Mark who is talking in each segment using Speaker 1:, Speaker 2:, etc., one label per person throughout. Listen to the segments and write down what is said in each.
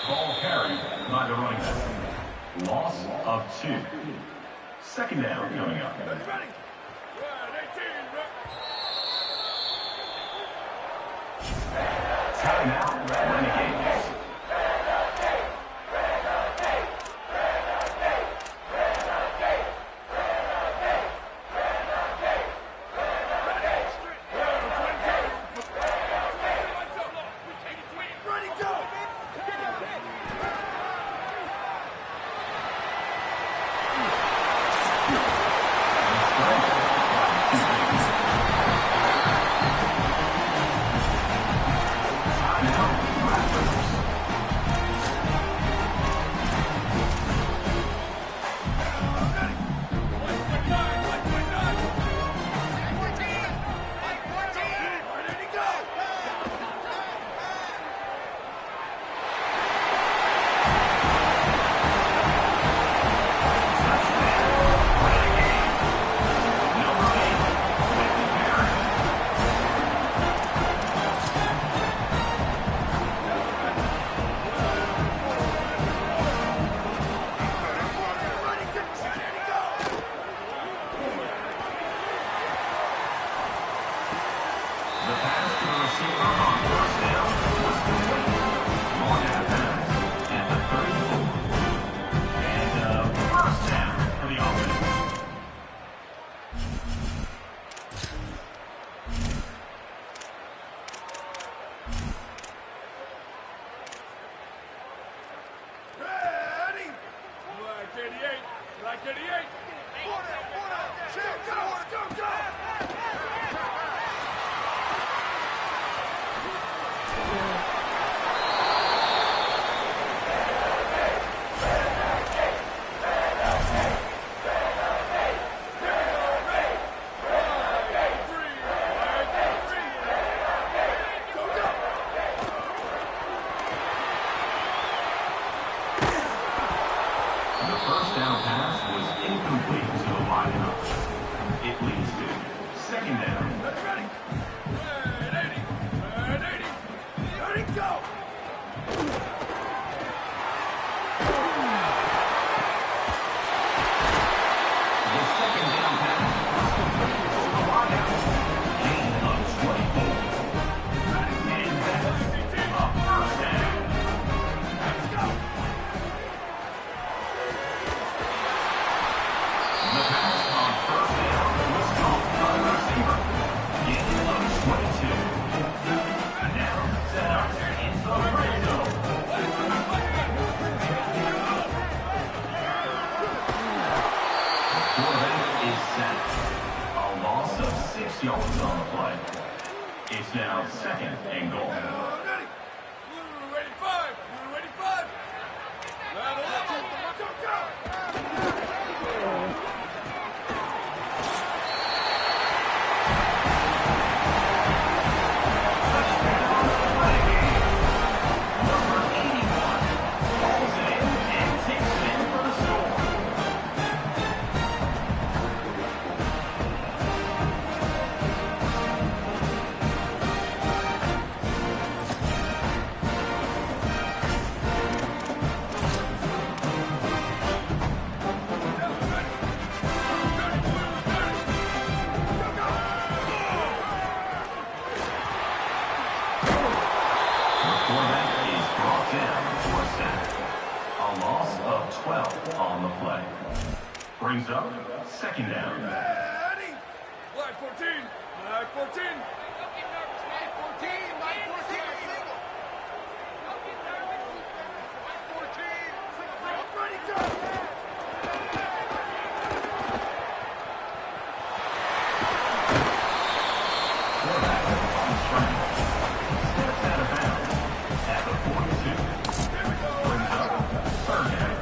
Speaker 1: Ball carried by the running back. Loss of 2. Second down coming up. Timeout, Renegades. Brings up second down.
Speaker 2: Line 14. Line 14. Don't get nervous, man. 14. Line 14. Single. Don't get nervous. Line 14. Ready, go.
Speaker 1: Quarterback on strike. Steps out of bounds at the 42. Brings up third down.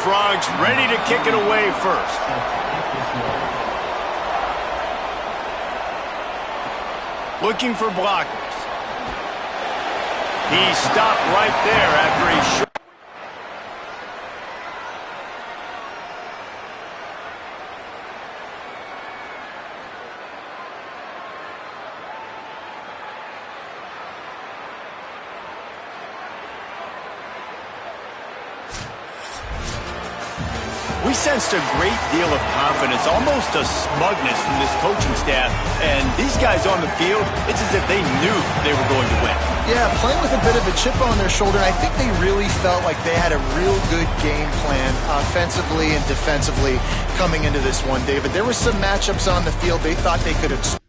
Speaker 3: Frogs ready to kick it away first. Looking for blockers. He stopped right there after he shot. We sensed a great deal of confidence, almost a smugness from this coaching staff. And these guys on the field, it's as if they knew they were going to win.
Speaker 4: Yeah, playing with a bit of a chip on their shoulder. I think they really felt like they had a real good game plan offensively and defensively coming into this one, David. There were some matchups on the field they thought they could have.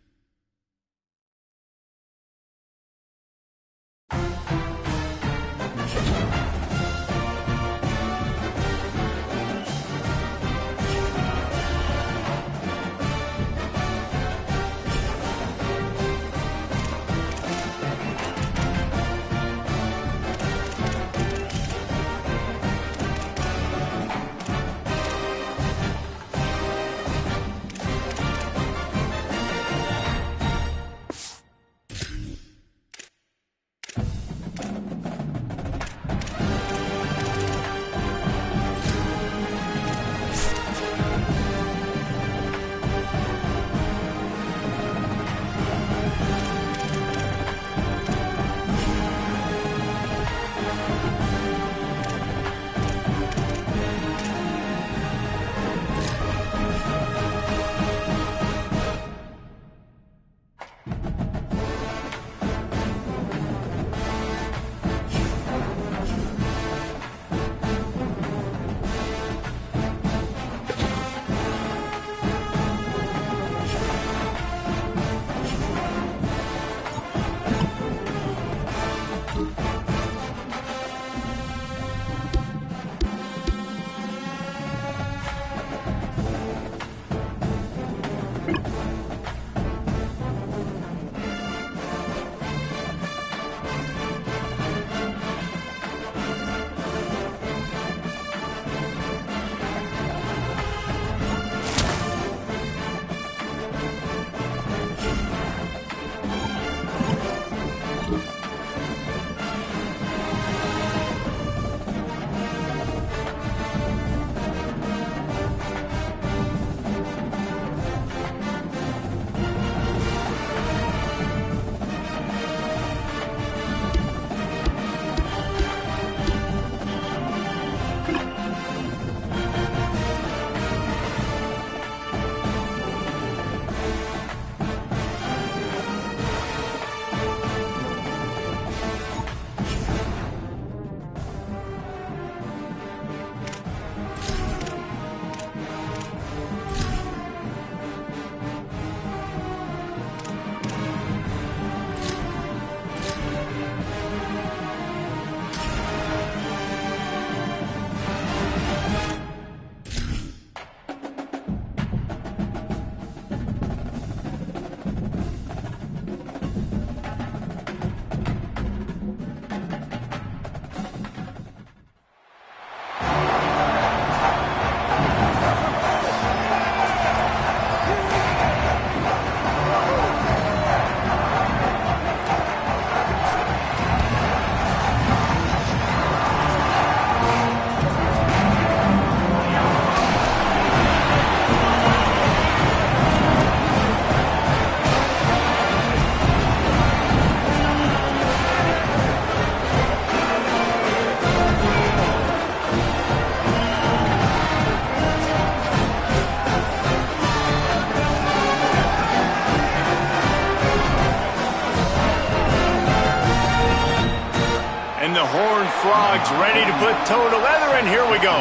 Speaker 3: to put toe to leather, and here we go.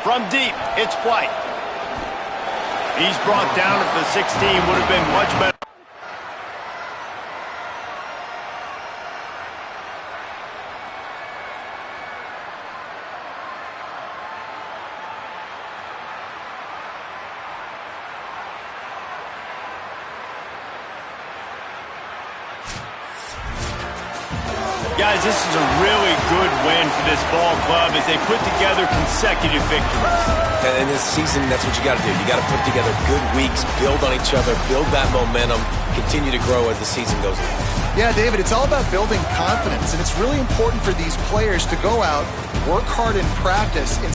Speaker 3: From deep, it's White. He's brought down at the 16, would have been much better. Guys, this is a really good win for this ball club as they put together consecutive victories.
Speaker 5: And in this season, that's what you got to do. You got to put together good weeks, build on each other, build that momentum, continue to grow as the season goes on.
Speaker 4: Yeah, David, it's all about building confidence, and it's really important for these players to go out, work hard in practice, and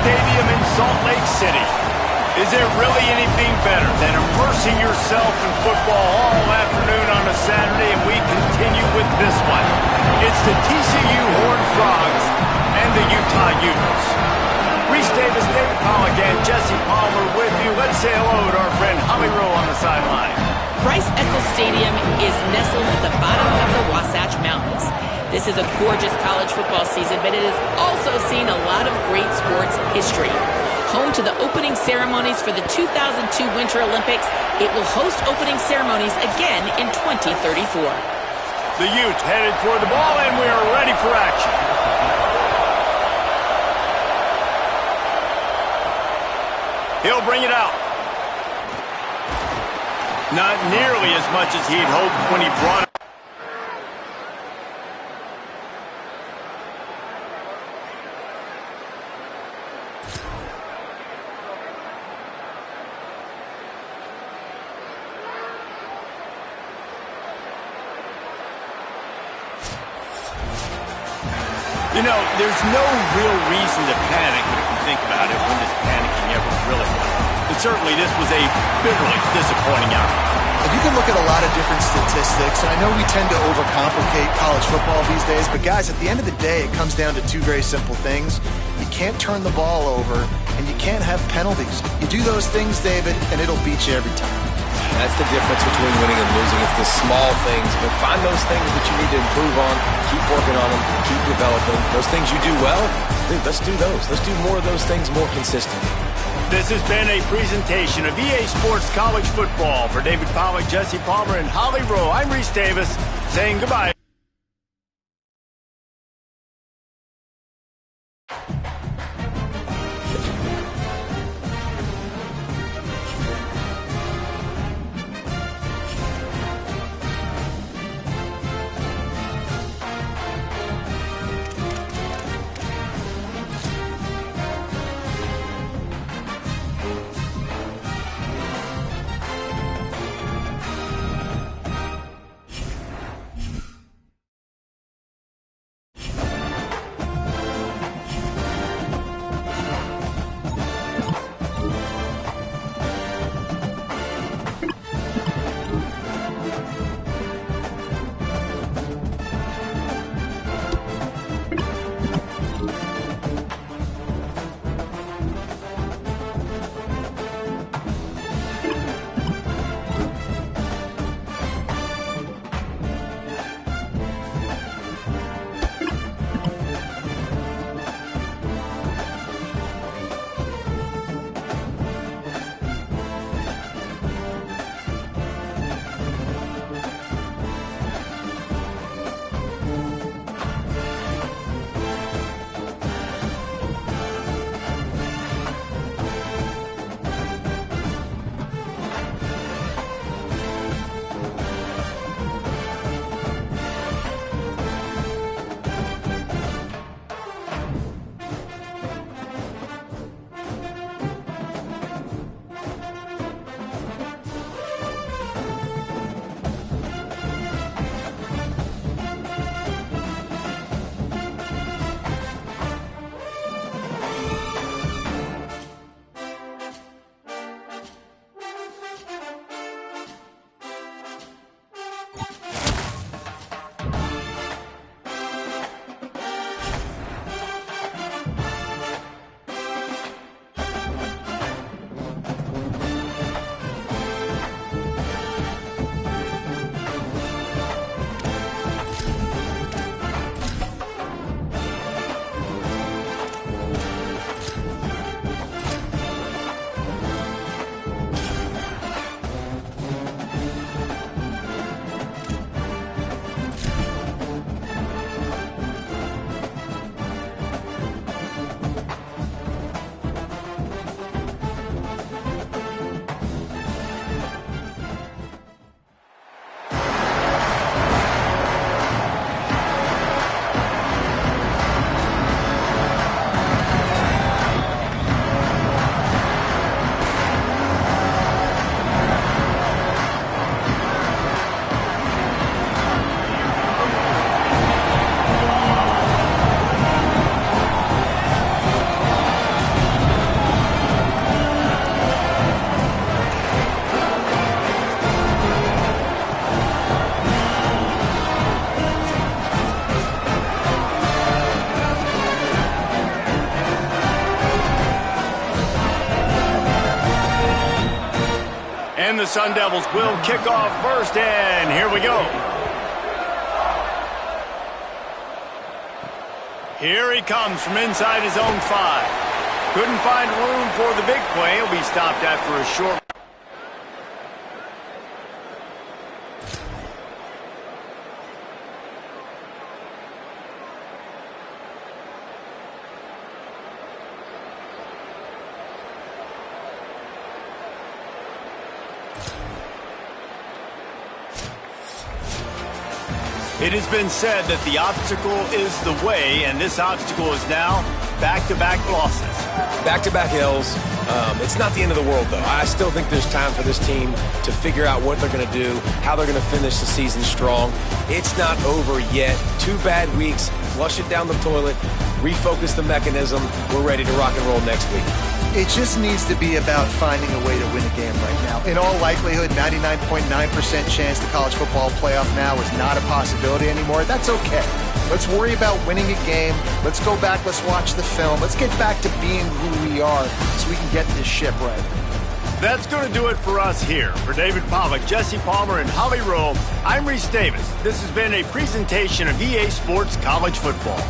Speaker 3: Stadium in Salt Lake City. Is there really anything better than immersing yourself in football all afternoon on a Saturday? And we continue with this one. It's the TCU Horned Frogs and the Utah Utes. Reese Davis, David Pollack, and Jesse Palmer with you. Let's say hello to our friend Holly Rowe on the sideline.
Speaker 6: Rice-Eccles Stadium is nestled at the bottom of the Wasatch Mountains. This is a gorgeous college football season, but it has also seen a lot of great sports history. Home to the opening ceremonies for the 2002 Winter Olympics, it will host opening ceremonies again in 2034.
Speaker 3: The Utes headed toward the ball, and we are ready for action. He'll bring it out. Not nearly as much as he'd hoped when he brought it. You know, there's no real reason to panic, but if you think about it, when does panicking ever really happen? But certainly this was a bitterly disappointing outcome.
Speaker 4: And you can look at a lot of different statistics, and I know we tend to overcomplicate college football these days, but guys, at the end of the day, it comes down to two very simple things. You can't turn the ball over, and you can't have penalties. You do those things, David, and it'll beat you every time.
Speaker 5: That's the difference between winning and losing. It's the small things, but find those things that you need to improve on, keep working on them, keep developing. Those things you do well, dude, let's do those. Let's do more of those things more consistently.
Speaker 3: This has been a presentation of EA Sports College Football. For David Pollack, Jesse Palmer, and Holly Rowe, I'm Reese Davis, saying goodbye. the Sun Devils will kick off first, and here we go. Here he comes from inside his own 5. Couldn't find room for the big play. He'll be stopped after a short. It has been said that the obstacle is the way, and this obstacle is now back-to-back losses.
Speaker 5: Back-to-back L's. It's not the end of the world, though. I still think there's time for this team to figure out what they're going to do, how they're going to finish the season strong. It's not over yet. 2 bad weeks. Flush it down the toilet. Refocus the mechanism. We're ready to rock and roll next week.
Speaker 4: It just needs to be about finding a way to win a game right now. In all likelihood, 99.9% chance the college football playoff now is not a possibility anymore. That's okay. Let's worry about winning a game. Let's go back. Let's watch the film. Let's get back to being who we are so we can get this ship right.
Speaker 3: That's going to do it for us here. For David Pollack, Jesse Palmer, and Holly Rowe, I'm Reese Davis. This has been a presentation of EA Sports College Football.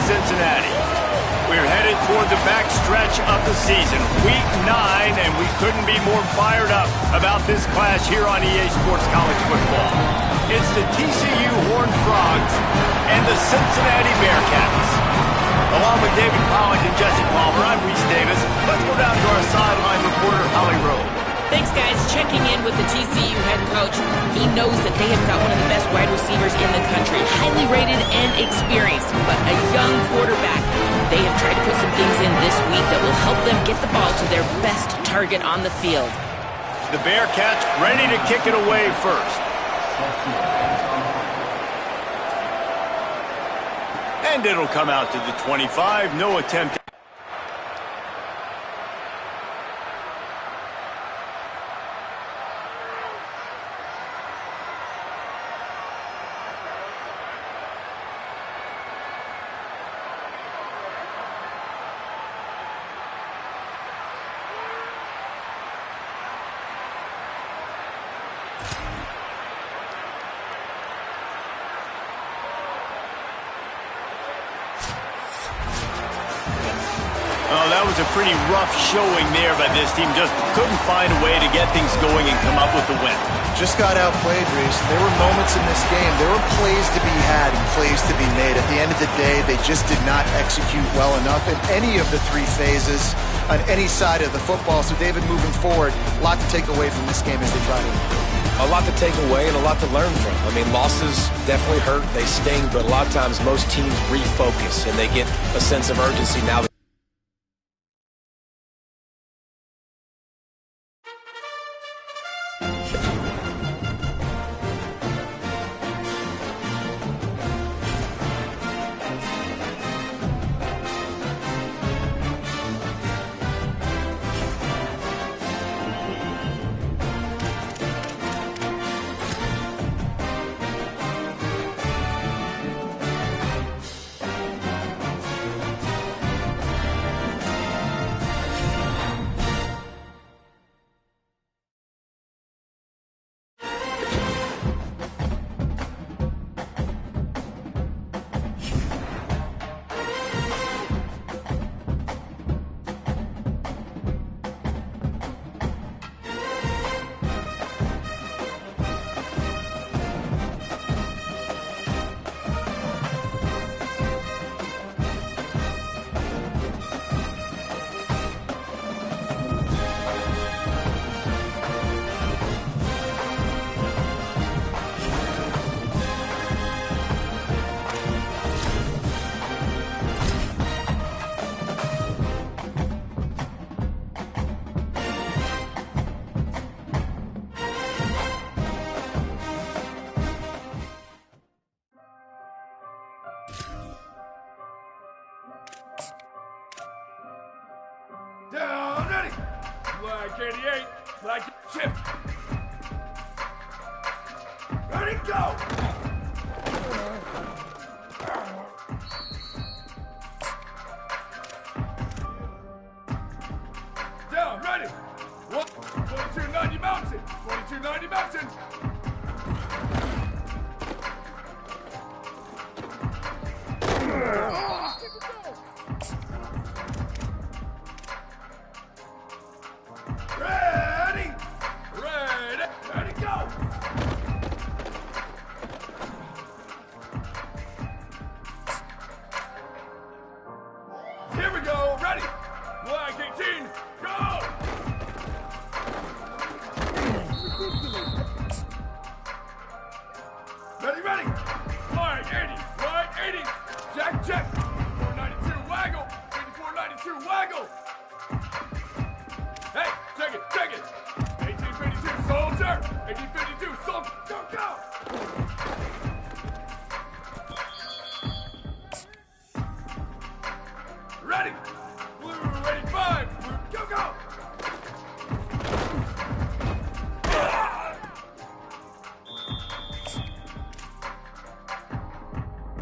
Speaker 3: Cincinnati. We're headed toward the back stretch of the season, Week 9, and we couldn't be more fired up about this clash here on EA Sports College Football. It's the TCU Horned Frogs and the Cincinnati Bearcats. Along with David Pollack and Jesse Palmer, I'm Reese Davis. Let's go down to our sideline reporter, Holly Rowe.
Speaker 6: Thanks, guys. Checking in with the TCU head coach. He knows that they have got one of the best wide receivers in the country, highly rated and experienced, but a young quarterback. They have tried to put some things in this week that will help them get the ball to their best target on the field.
Speaker 3: The Bearcats ready to kick it away first. And it'll come out to the 25. No attempt. Oh, that was a pretty rough showing there by this team. Just couldn't find a way to get things going and come up with the win.
Speaker 4: Just got outplayed, Reese. There were moments in this game. There were plays to be had and plays to be made. At the end of the day, they just did not execute well enough in any of the three phases on any side of the football. So, David, moving forward, a lot to take away from this game as they try to.
Speaker 5: A lot to take away and a lot to learn from. I mean, losses definitely hurt. They sting, but a lot of times most teams refocus and they get a sense of urgency now.
Speaker 2: Down, ready. Flag 88, flag shift. Ready, go. Down, ready. 2290 mountain, 2290 mountain. Ready! Ready! Ready, go! Here we go! Ready! Flag 18, go! Ready, ready! Flag 80, flag 80! Jack, check! 8492, waggle! 8492, waggle! Hey, check it! 1852, soldier! 1852, soldier! Go, go! Ready! Blue 85, blue, go, go!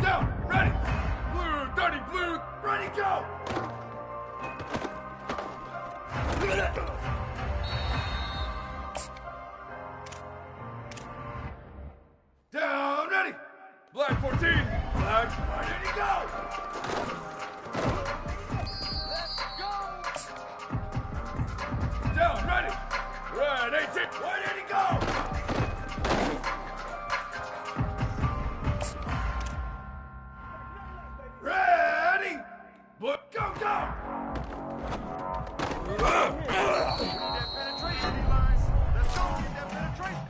Speaker 2: Down, ready! Blue 30, blue, ready, go! Down, ready! Black 14, flag, ready to go! penetration, Eli. Let's go. Get that penetration.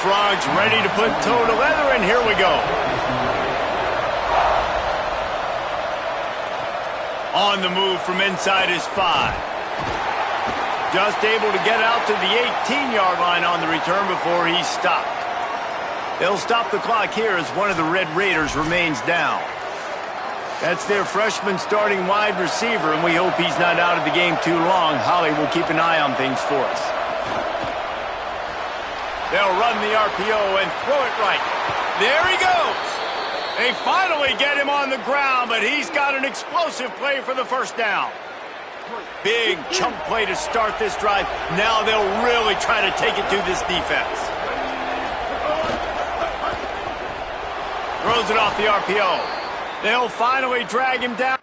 Speaker 3: Frogs ready to put toe to leather, and here we go. On the move from inside his 5. Just able to get out to the 18-yard line on the return before he's stopped. They'll stop the clock here as one of the Red Raiders remains down. That's their freshman starting wide receiver, and we hope he's not out of the game too long. Holly will keep an eye on things for us. They'll run the RPO and throw it right. There he goes. They finally get him on the ground, but he's got an explosive play for the first down. Big chunk play to start this drive. Now they'll really try to take it to this defense. Throws it off the RPO. They'll finally drag him down.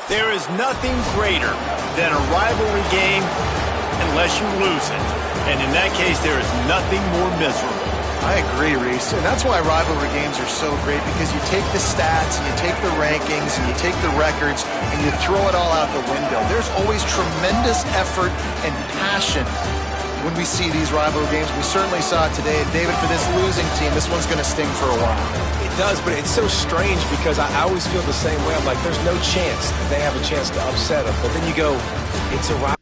Speaker 3: There is nothing greater than a rivalry game unless you lose it. And in that case, there is nothing more miserable.
Speaker 4: I agree, Reese. And that's why rivalry games are so great, because you take the stats, and you take the rankings, and you take the records, and you throw it all out the window. There's always tremendous effort and passion when we see these rivalry games. We certainly saw it today. And David, for this losing team, this one's going to sting for a while.
Speaker 5: It does, but it's so strange because I always feel the same way. I'm like, there's no chance that they have a chance to upset them. But then you go, it's a rivalry.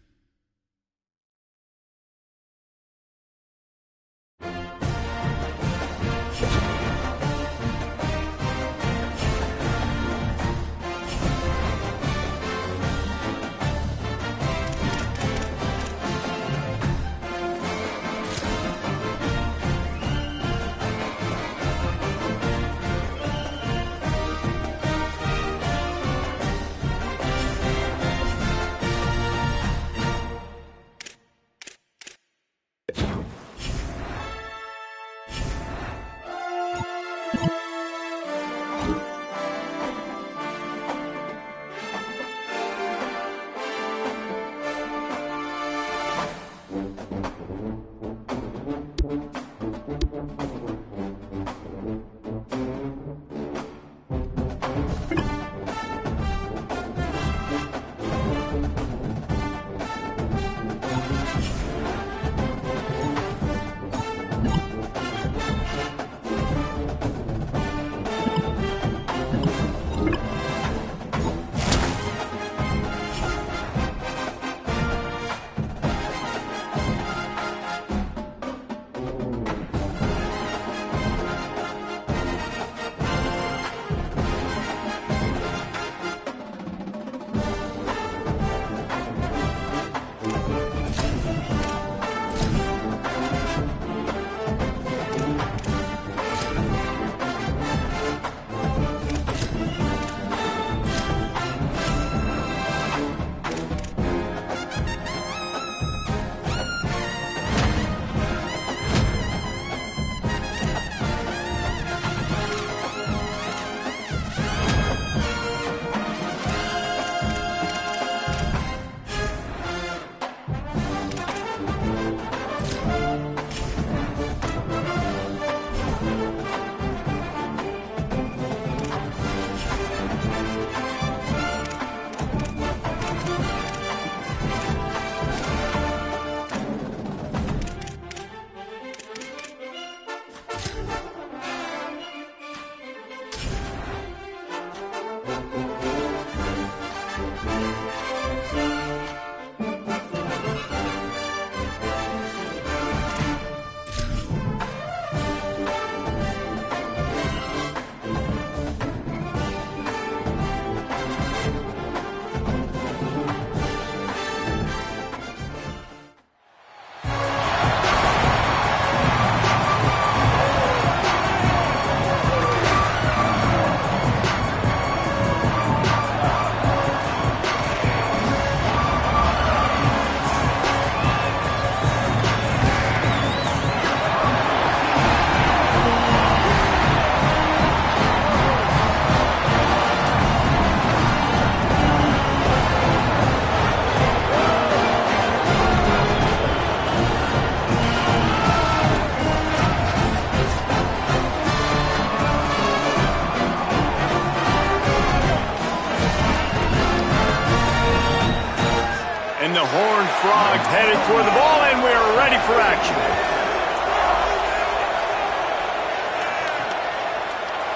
Speaker 3: The Horned Frogs headed toward the ball, and we're ready for action.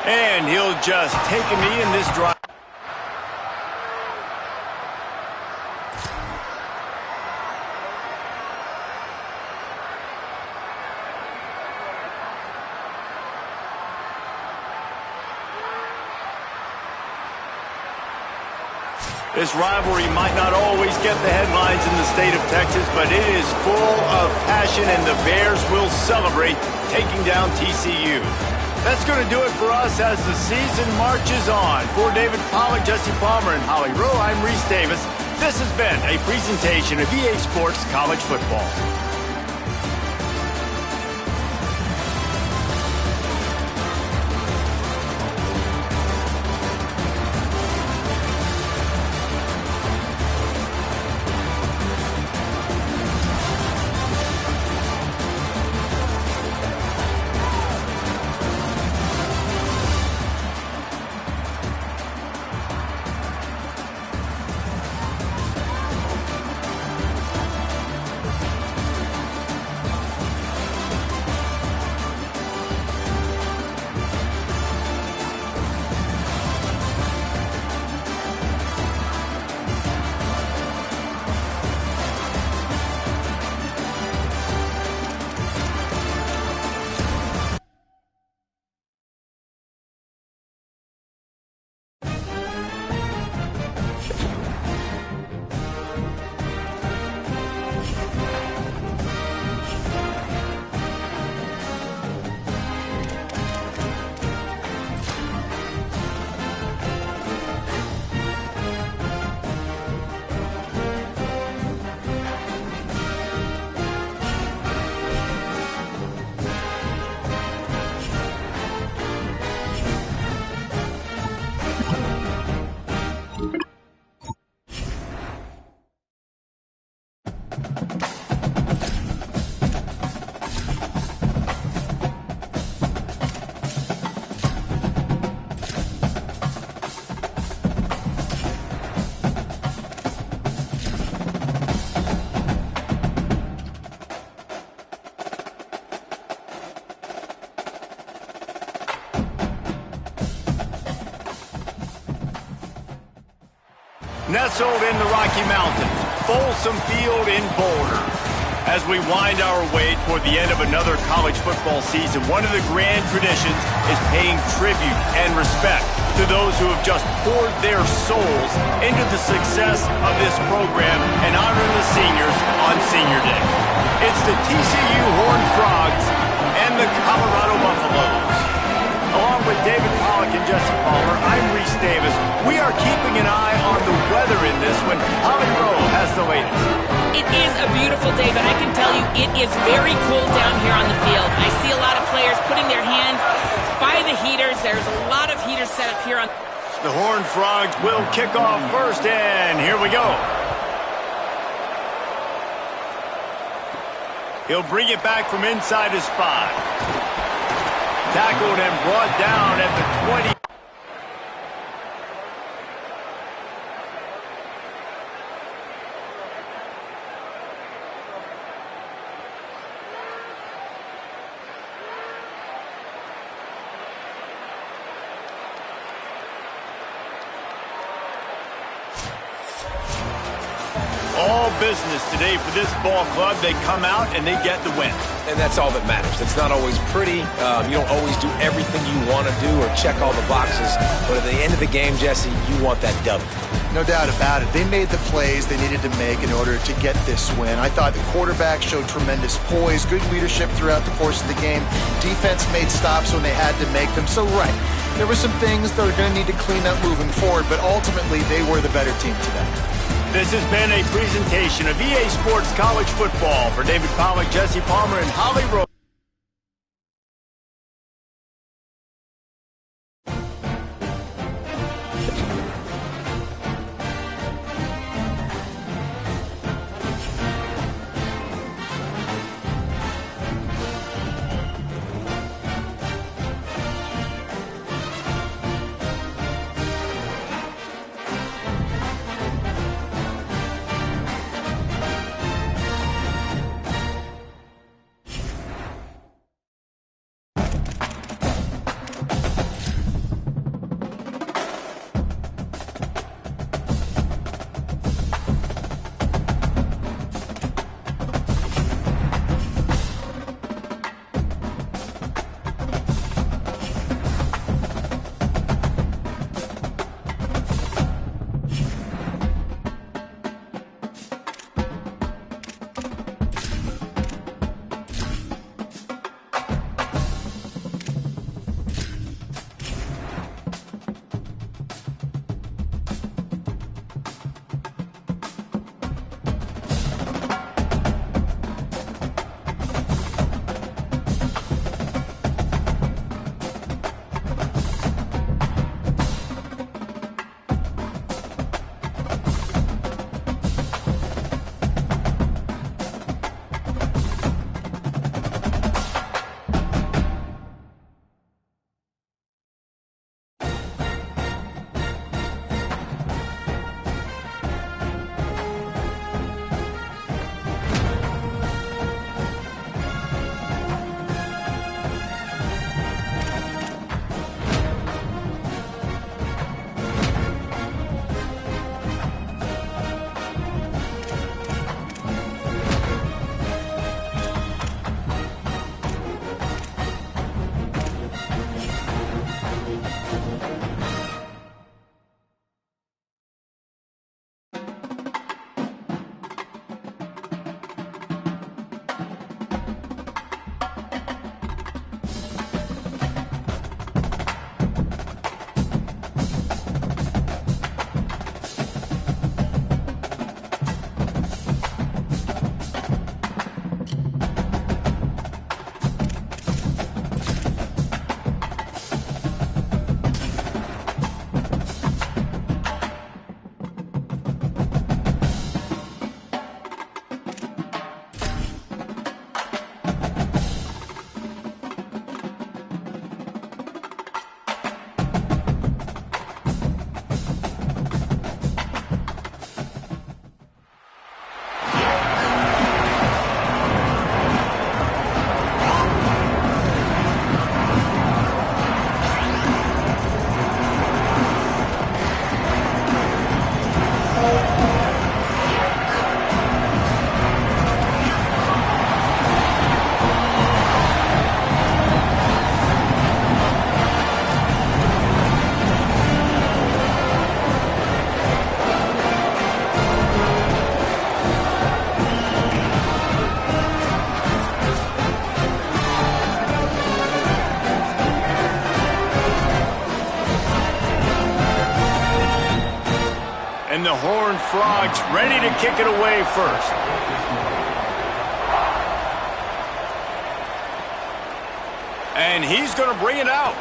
Speaker 3: And he'll just take a knee in this drive. This rivalry might not always get the headlines in the state of Texas, but it is full of passion, and the Bears will celebrate taking down TCU. That's going to do it for us as the season marches on. For David Pollack, Jesse Palmer, and Holly Rowe, I'm Reese Davis. This has been a presentation of EA Sports College Football. nestled in the Rocky Mountains, Folsom Field in Boulder. As we wind our way toward the end of another college football season, one of the grand traditions is paying tribute and respect to those who have just poured their souls into the success of this program and honoring the seniors on Senior Day. It's the TCU Horned Frogs and the Colorado Buffaloes. Along with David Pollack and Jesse Palmer, I'm Reese Davis. We are keeping an eye on the weather in this one. Holly Rowe has the latest.
Speaker 6: It is a beautiful day, but I can tell you it is very cool down here on the field. I see a lot of players putting their hands by the heaters. There's a lot of heaters set up here on.
Speaker 3: The Horned Frogs will kick off first, and here we go. He'll bring it back from inside his 5. Tackled and brought down at the 20. All business today for this ball club. They come out and they get the win.
Speaker 5: And that's all that matters. It's not always pretty. You don't always do everything you want to do or check all the boxes. But at the end of the game, Jesse, you want that W.
Speaker 4: No doubt about it. They made the plays they needed to make in order to get this win. I thought the quarterback showed tremendous poise, good leadership throughout the course of the game. Defense made stops when they had to make them. So, right, there were some things that are going to need to clean up moving forward, but ultimately they were the better team today.
Speaker 3: This has been a presentation of EA Sports College Football. For David Pollack, Jesse Palmer, and Holly Rowe. And the Horned Frogs ready to kick it away first. And he's going to bring it out.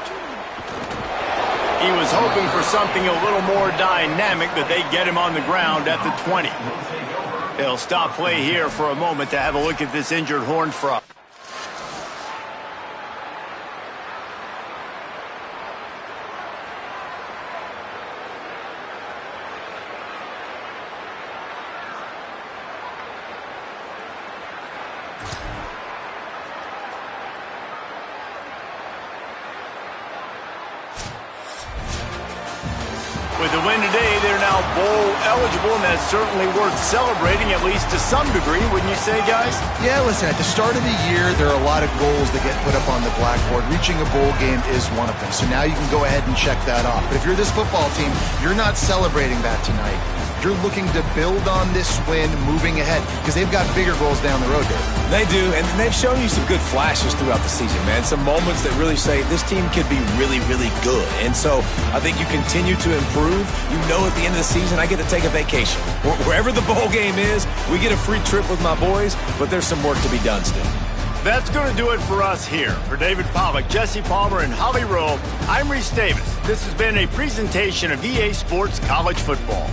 Speaker 3: He was hoping for something a little more dynamic, but they get him on the ground at the 20. They'll stop play here for a moment to have a look at this injured Horned Frog. With the win today, they're now bowl eligible, and that's certainly worth celebrating, at least to some degree, wouldn't you say, guys?
Speaker 4: Yeah, listen, at the start of the year, there are a lot of goals that get put up on the blackboard. Reaching a bowl game is one of them. So now you can go ahead and check that off. But if you're this football team, you're not celebrating that tonight. You're looking to build on this win moving ahead because they've got bigger goals down the road, Dave.
Speaker 5: They do, and they've shown you some good flashes throughout the season, man. Some moments that really say this team could be really, really good. And so I think you continue to improve. You know at the end of the season, I get to take a vacation. Wherever the bowl game is, we get a free trip with my boys, but there's some work to be done still.
Speaker 3: That's going to do it for us here. For David Pollack, Jesse Palmer, and Holly Rowe, I'm Reese Davis. This has been a presentation of EA Sports College Football.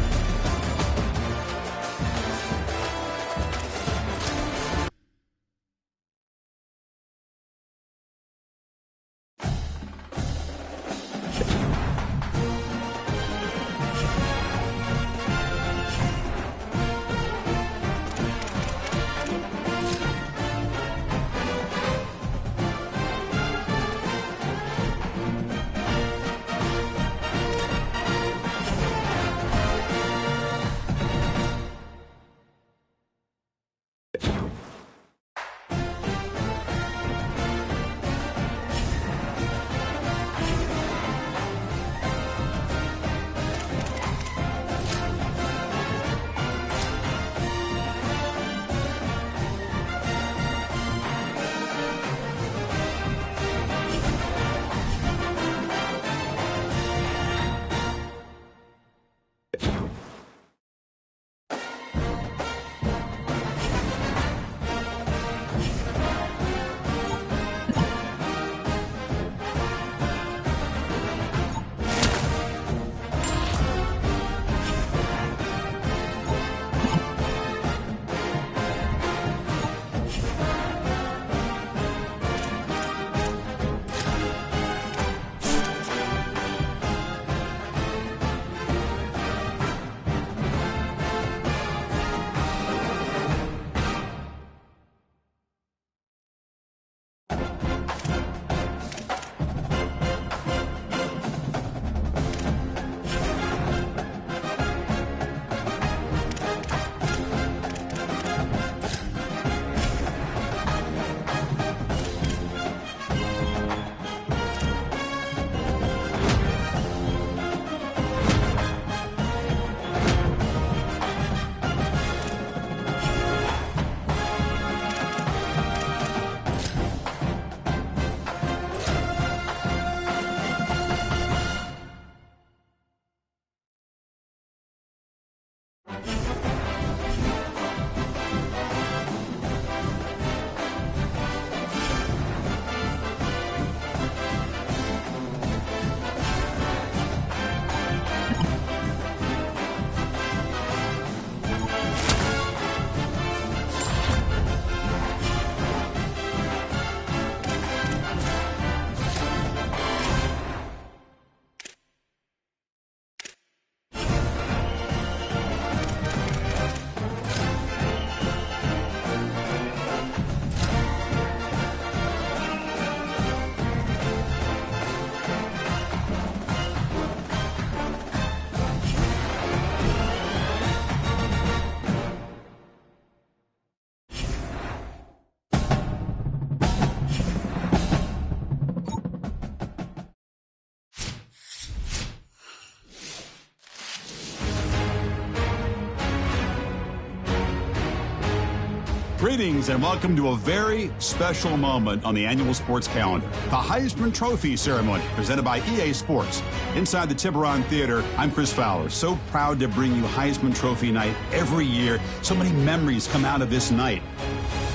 Speaker 7: Greetings and welcome to a very special moment on the annual sports calendar. The Heisman Trophy ceremony presented by EA Sports. Inside the Tiburon Theater, I'm Chris Fowler. So proud to bring you Heisman Trophy night every year. So many memories come out of this night.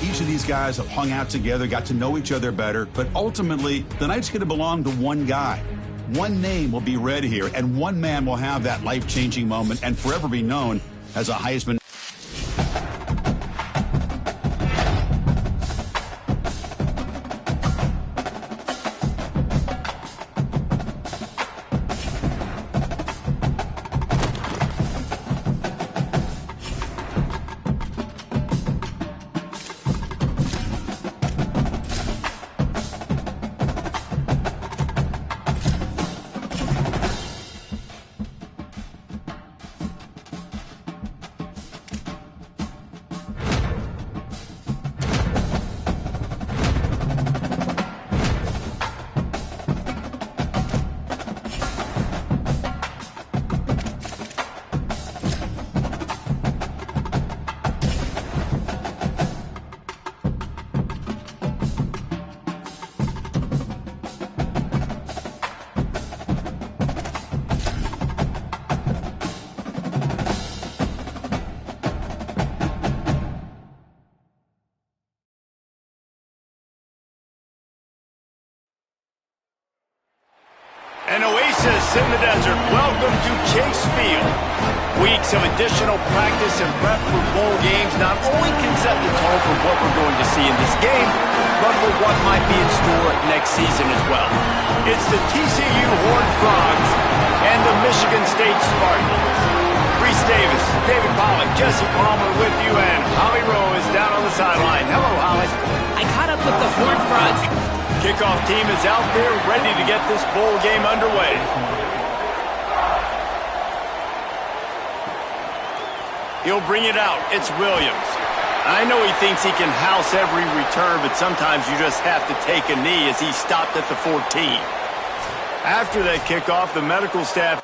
Speaker 7: Each of these guys have hung out together, got to know each other better, but ultimately, the night's going to belong to one guy. One name will be read here, and one man will have that life-changing moment and forever be known as a Heisman.
Speaker 3: An oasis in the desert. Welcome to Chase Field. Weeks of additional practice and prep for bowl games not only can set the tone for what we're going to see in this game, but for what might be in store next season as well. It's the TCU Horned Frogs and the Michigan State Spartans. Reese Davis, David Pollock, Jesse Palmer with you, and Holly Rowe is down on the sideline. Hello, Holly.
Speaker 6: I caught up with the Horned Frogs.
Speaker 3: Kickoff team is out there ready to get this bowl game underway. He'll bring it out. It's Williams. I know he thinks he can house every return, but sometimes you just have to take a knee as he stopped at the 14. After that kickoff, the medical staff...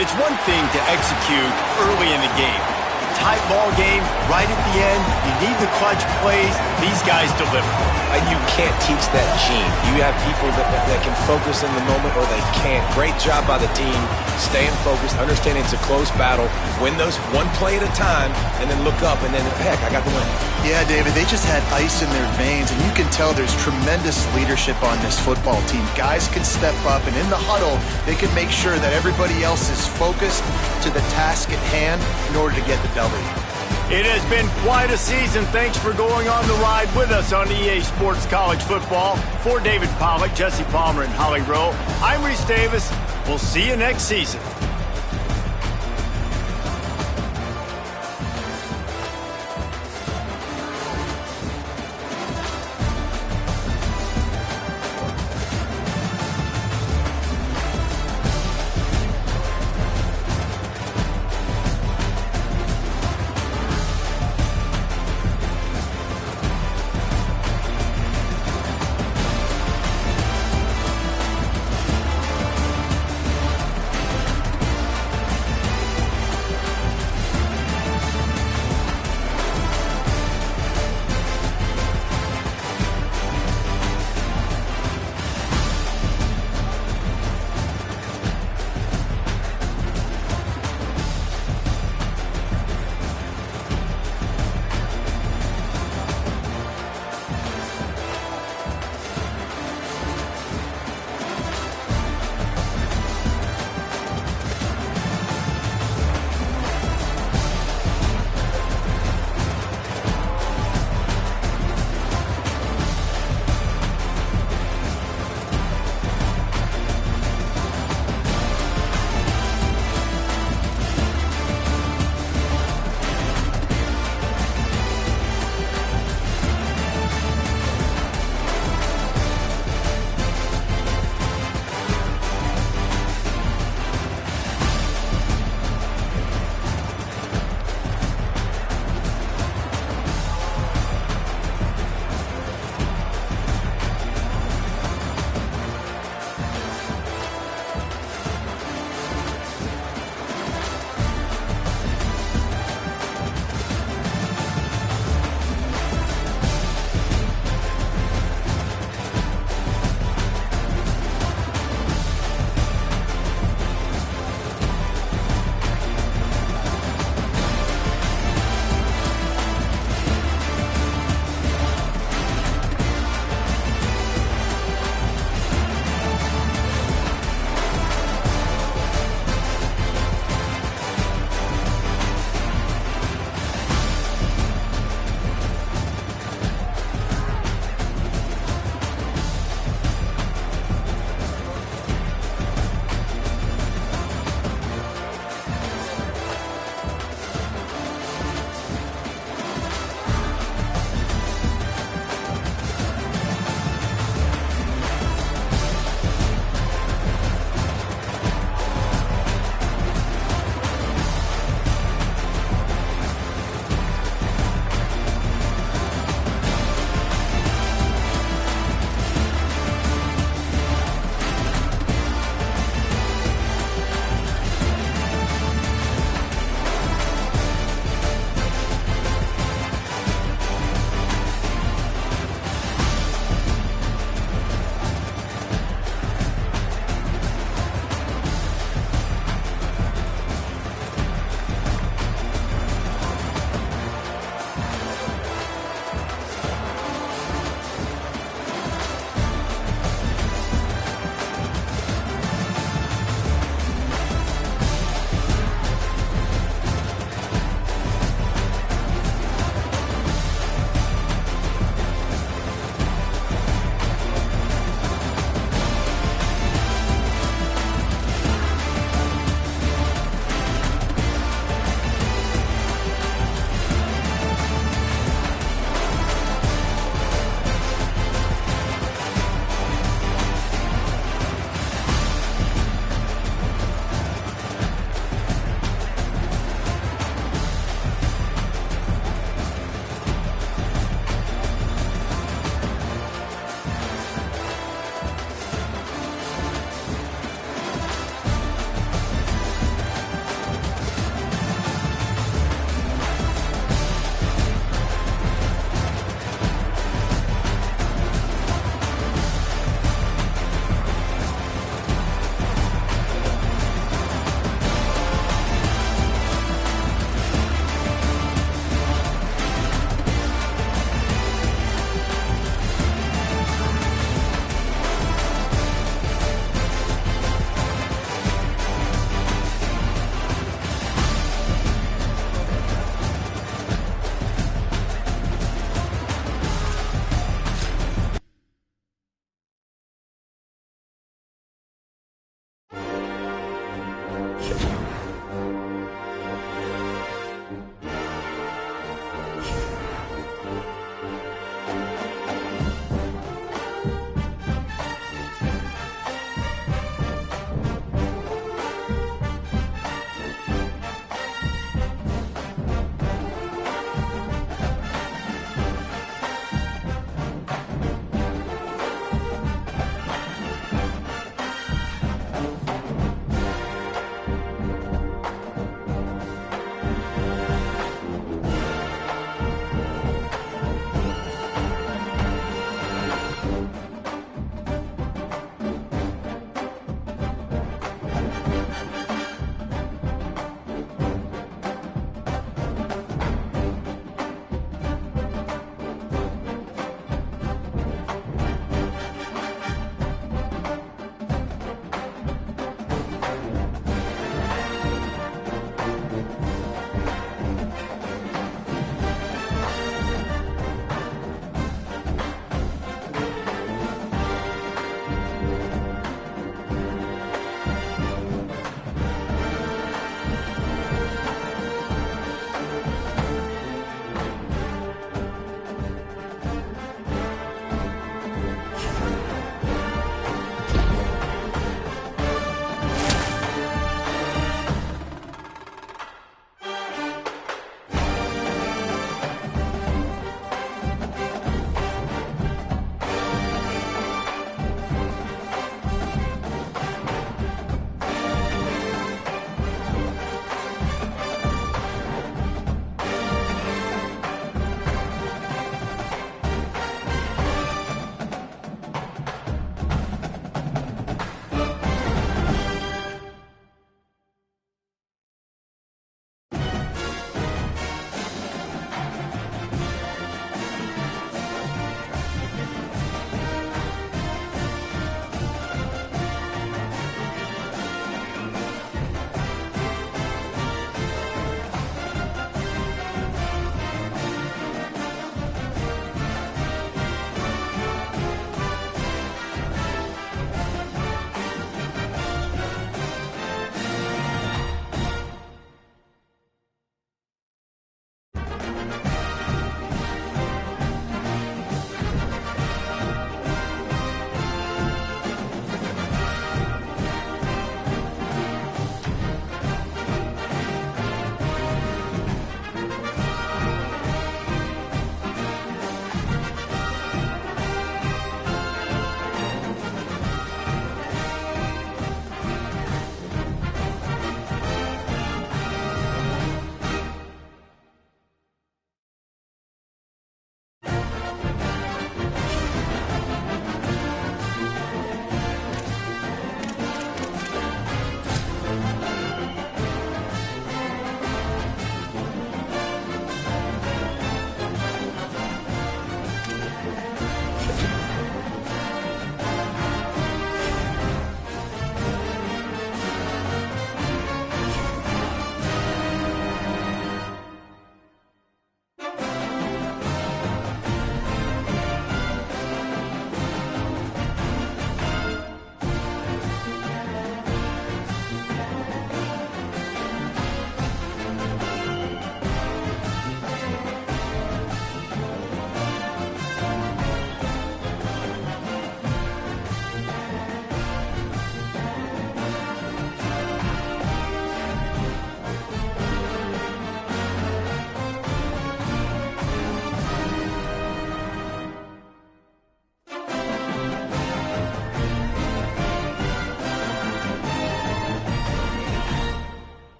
Speaker 3: It's one thing to execute early in the game. A tight ball game, right at the end, you need the clutch plays. These guys deliver.
Speaker 5: You can't teach that gene. You have people that can focus in the moment or they can't. Great job by the team, staying focused, understanding it's a close battle, win those one play at a time, and then look up and then, heck, I got the win.
Speaker 4: Yeah, David, they just had ice in their veins, and you can tell there's tremendous leadership on this football team. Guys can step up, and in the huddle, they can make sure that everybody else is focused to the task at hand in order to get the W.
Speaker 3: It has been quite a season. Thanks for going on the ride with us on EA Sports College Football. For David Pollock, Jesse Palmer, and Holly Rowe, I'm Reese Davis. We'll see you next season.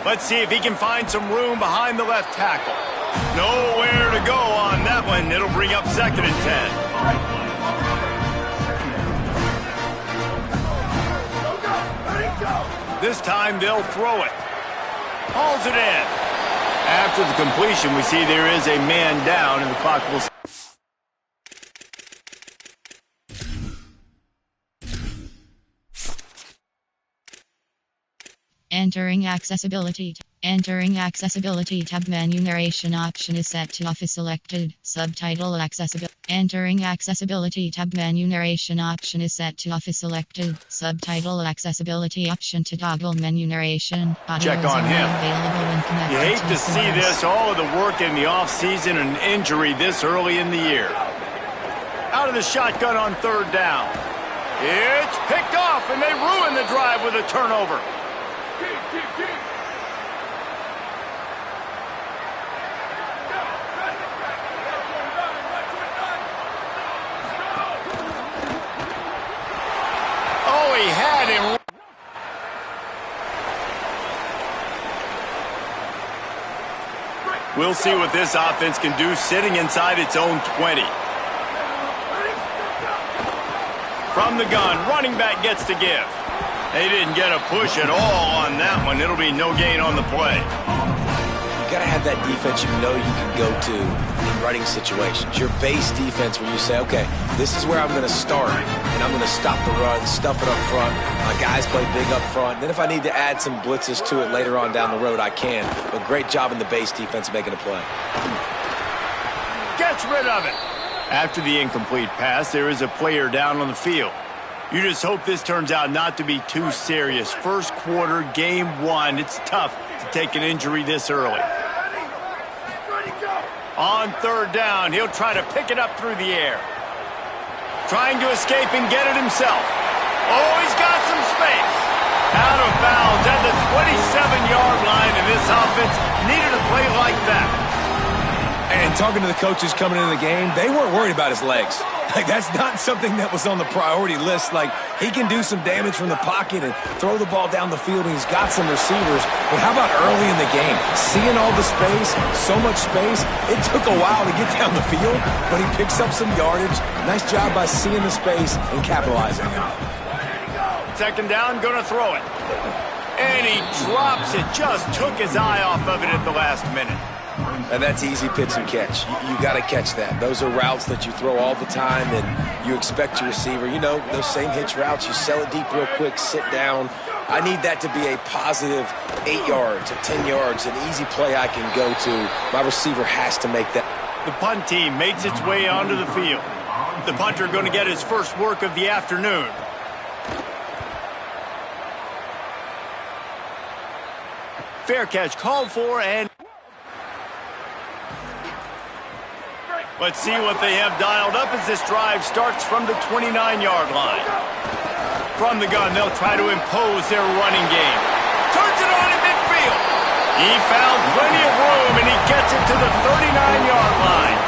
Speaker 3: Let's see if he can find some room behind the left tackle. Nowhere to go on that one. It'll bring up 2nd and 10. This time they'll throw it. Hauls it in. After the completion, we see there is a man down, and the clock will...
Speaker 8: Entering accessibility tab. Menu narration option is set to off is selected. Subtitle accessibility. Entering accessibility tab. Menu narration option is set to off is selected. Subtitle accessibility option to toggle menu narration. Audio
Speaker 3: Check on him.
Speaker 8: Available when connected.
Speaker 3: You hate to see this, all of the work in the offseason and injury this early in the year. Out of the shotgun on 3rd down. It's picked off, and they ruin the drive with a turnover. Oh, he had him. We'll see what this offense can do sitting inside its own 20. From the gun, running back gets to give. They didn't get a push at all on that one. It'll be no gain on the play.
Speaker 5: You got to have that defense you know you can go to in running situations. Your base defense where you say, okay, this is where I'm going to start, and I'm going to stop the run, stuff it up front. My guys play big up front. Then if I need to add some blitzes to it later on down the road, I can. But great job in the base defense making a play.
Speaker 3: Gets rid of it. After the incomplete pass, there is a player down on the field. You just hope this turns out not to be too serious. First quarter, game 1. It's tough to take an injury this early. On 3rd down, he'll try to pick it up through the air. Trying to escape and get it himself. Oh, he's got some space. Out of bounds at the 27-yard line, and this offense needed a play like that.
Speaker 5: And talking to the coaches coming into the game, they weren't worried about his legs. Like, that's not something that was on the priority list. Like, he can do some damage from the pocket and throw the ball down the field, and he's got some receivers. But how about early in the game? Seeing all the space, so much space, it took a while to get down the field, but he picks up some yardage. Nice job by seeing the space and capitalizing on it.
Speaker 3: 2nd down, gonna throw it. And he drops it. Just took his eye off of it at the last minute.
Speaker 5: And that's easy pitch and catch. You got to catch that. Those are routes that you throw all the time, and you expect your receiver, you know, those same hitch routes, you sell it deep real quick, sit down. I need that to be a positive 8 yards or 10 yards, an easy play I can go to. My receiver has to make that.
Speaker 3: The punt team makes its way onto the field. The punter going to get his first work of the afternoon. Fair catch called for, and let's see what they have dialed up as this drive starts from the 29-yard line. From the gun, they'll try to impose their running game. Turns it on in midfield. He found plenty of room, and he gets it to the 39-yard line.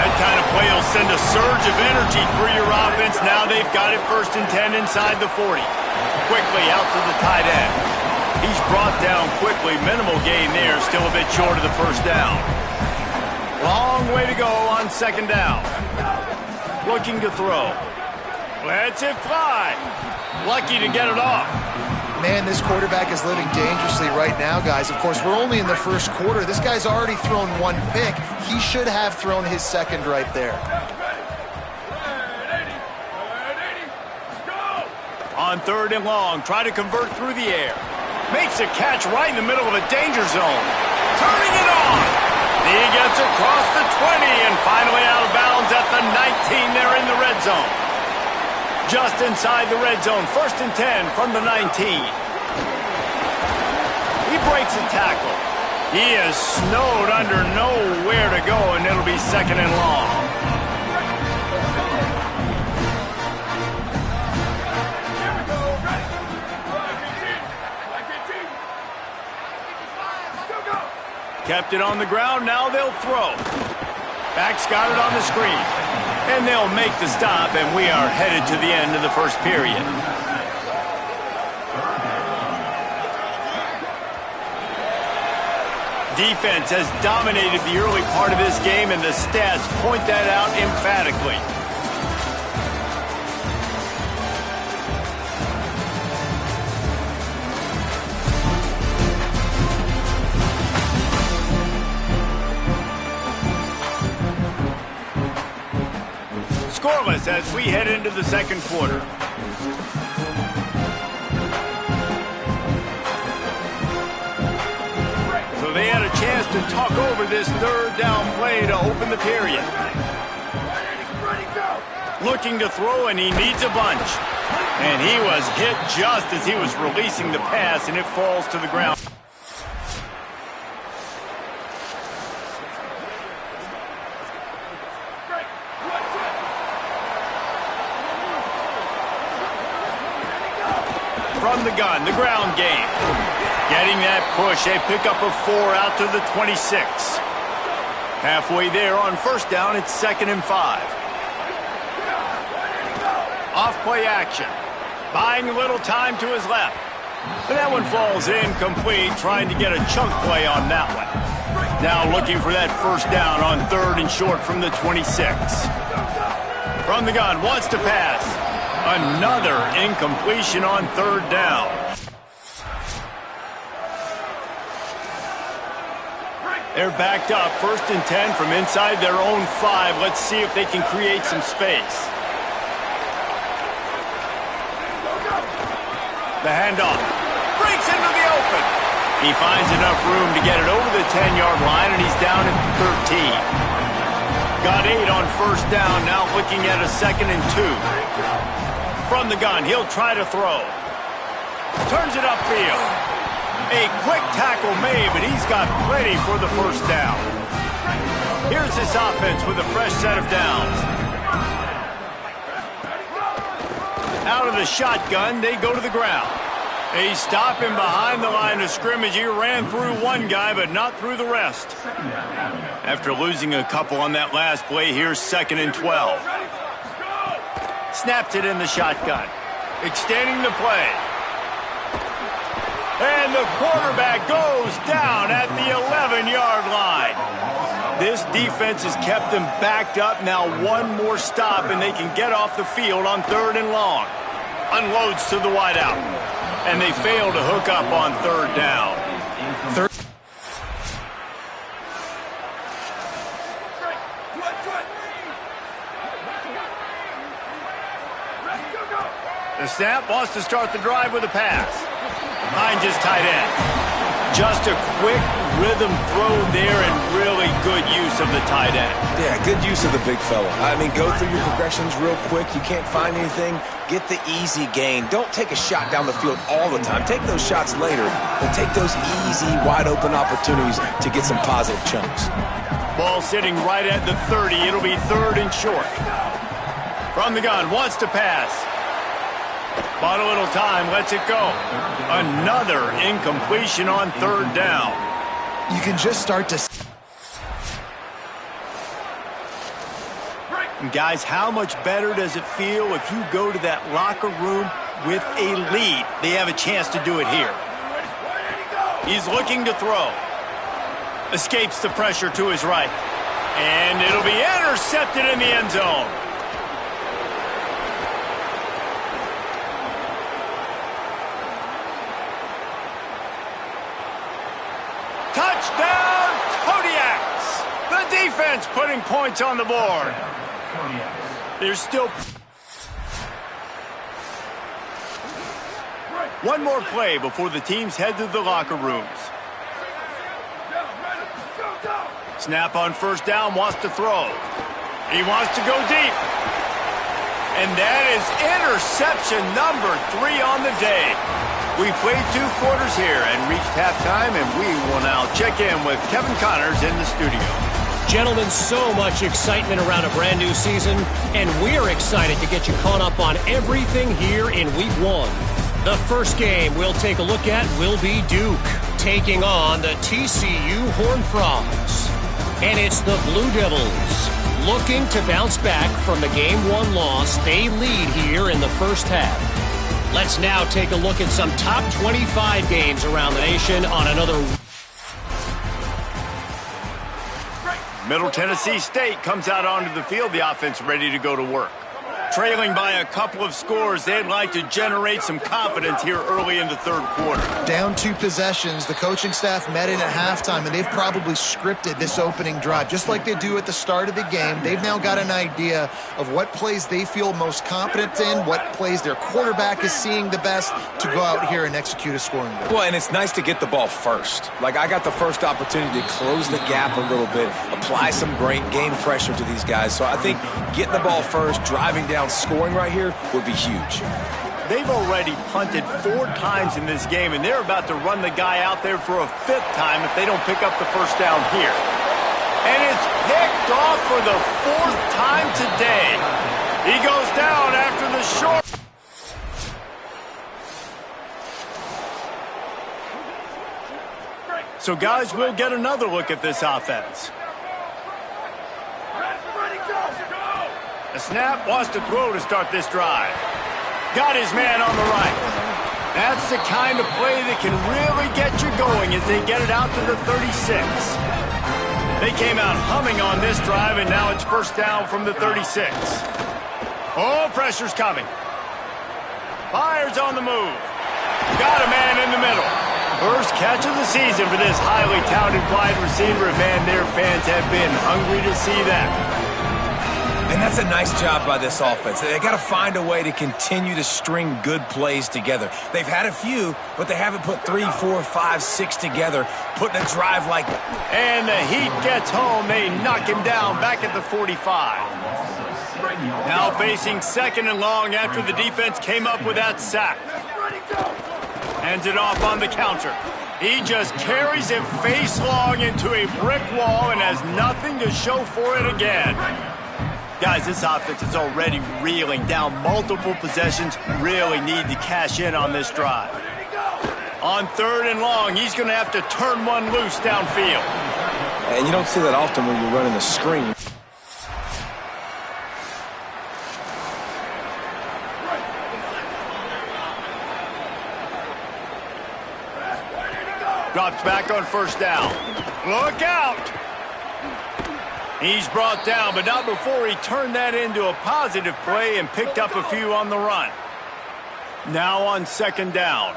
Speaker 3: That kind of play will send a surge of energy through your offense. Now they've got it 1st and 10 inside the 40. Quickly out to the tight end. He's brought down quickly. Minimal gain there. Still a bit short of the 1st down. Long way to go on 2nd down. Looking to throw. Lets it fly. Lucky to get it off.
Speaker 4: Man, this quarterback is living dangerously right now, guys. Of course, we're only in the 1st quarter. This guy's already thrown 1 pick. He should have thrown his 2nd right there.
Speaker 3: On 3rd and long, try to convert through the air. Makes a catch right in the middle of a danger zone. Turning it on. He gets across the 20 and finally out of bounds at the 19. They're in the red zone. Just inside the red zone. 1st and 10 from the 19. He breaks a tackle. He is snowed under, nowhere to go, and it'll be 2nd and long. Kept it on the ground, now they'll throw. Back's got it on the screen. And they'll make the stop, and we are headed to the end of the 1st period. Defense has dominated the early part of this game, and the stats point that out emphatically. Scoreless as we head into the second quarter. So they had a chance to talk over this third down play to open the period. Looking to throw, and he needs a bunch. And he was hit just as he was releasing the pass, and it falls to the ground. From the gun, the ground game. Getting that push, a pickup of 4 out to the 26. Halfway there on first down, it's 2nd and 5. Off play action. Buying a little time to his left. And that one falls incomplete, trying to get a chunk play on that one. Now looking for that first down on 3rd and short from the 26. From the gun, wants to pass. Another incompletion on 3rd down. They're backed up, 1st and 10 from inside their own 5. Let's see if they can create some space. The handoff. Breaks into the open. He finds enough room to get it over the 10-yard line, and he's down at 13. Got 8 on first down, now looking at a 2nd and 2. From the gun, he'll try to throw. Turns it upfield. A quick tackle made, but he's got plenty for the first down. Here's this offense with a fresh set of downs. Out of the shotgun, they go to the ground. They stop him behind the line of scrimmage. He ran through one guy, but not through the rest. After losing a couple on that last play, here's 2nd and 12. Snaps it in the shotgun. Extending the play. And the quarterback goes down at the 11-yard line. This defense has kept them backed up. Now one more stop, and they can get off the field on 3rd and long. Unloads to the wideout. And they fail to hook up on 3rd down. The snap wants to start the drive with a pass. Finds his tight end. Just a quick rhythm throw there, and really good use of the tight end.
Speaker 5: Yeah, good use of the big fella. I mean, go through your progressions real quick. You can't find anything, get the easy gain. Don't take a shot down the field all the time. Take those shots later, but take those easy, wide-open opportunities to get some positive chunks.
Speaker 3: Ball sitting right at the 30. It'll be 3rd and short. From the gun, wants to pass. Bought a little time, lets it go. Another incompletion on 3rd down.
Speaker 4: You can just start to...
Speaker 3: Guys, how much better does it feel if you go to that locker room with a lead? They have a chance to do it here. He's looking to throw. Escapes the pressure to his right. And it'll be intercepted in the end zone. Touchdown, Kodiaks! The defense putting points on the board. There's still... one more play before the teams head to the locker rooms. Snap on first down, wants to throw. He wants to go deep. And that is interception number 3 on the day. We played 2 quarters here and reached halftime, and we will now check in with Kevin Connors in the studio.
Speaker 9: Gentlemen, so much excitement around a brand new season, and we're excited to get you caught up on everything here in Week 1. The first game we'll take a look at will be Duke, taking on the TCU Horned Frogs. And it's the Blue Devils, looking to bounce back from the Game 1 loss they lead here in the first half. Let's now take a look at some top 25 games around the nation on another...
Speaker 3: Middle Tennessee State comes out onto the field. The offense ready to go to work. Trailing by a couple of scores, they'd like to generate some confidence here early in the third quarter.
Speaker 4: Down 2 possessions. The coaching staff met in at halftime, and they've probably scripted this opening drive. Just like they do at the start of the game, they've now got an idea of what plays they feel most confident in, what plays their quarterback is seeing the best to go out here and execute a scoring goal.
Speaker 5: Well, and it's nice to get the ball first. Like, I got the first opportunity to close the gap a little bit, apply some great game pressure to these guys. So I think getting the ball first, driving down, scoring right here would be huge.
Speaker 3: They've already punted 4 times in this game, and they're about to run the guy out there for a 5th time if they don't pick up the first down here. And it's picked off for the 4th time today. He goes down after the short. So, guys, we'll get another look at this offense. A snap, wants to throw to start this drive. Got his man on the right. That's the kind of play that can really get you going as they get it out to the 36. They came out humming on this drive, and now it's first down from the 36. Oh, pressure's coming. Byers on the move. Got a man in the middle. First catch of the season for this highly talented wide receiver. Man, their fans have been hungry to see that.
Speaker 5: And that's a nice job by this offense. They got to find a way to continue to string good plays together. They've had a few, but they haven't put 3, 4, 5, 6 together, putting a drive like that.
Speaker 3: And the heat gets home. They knock him down back at the 45. Now facing 2nd and long after the defense came up with that sack. Hands it off on the counter. He just carries it face long into a brick wall and has nothing to show for it again. Guys, this offense is already reeling down multiple possessions. Really need to cash in on this drive. On 3rd and long, he's going to have to turn one loose downfield.
Speaker 5: And you don't see that often when you're running a screen.
Speaker 3: Drops back on first down. Look out! He's brought down, but not before he turned that into a positive play and picked up a few on the run. Now on 2nd down.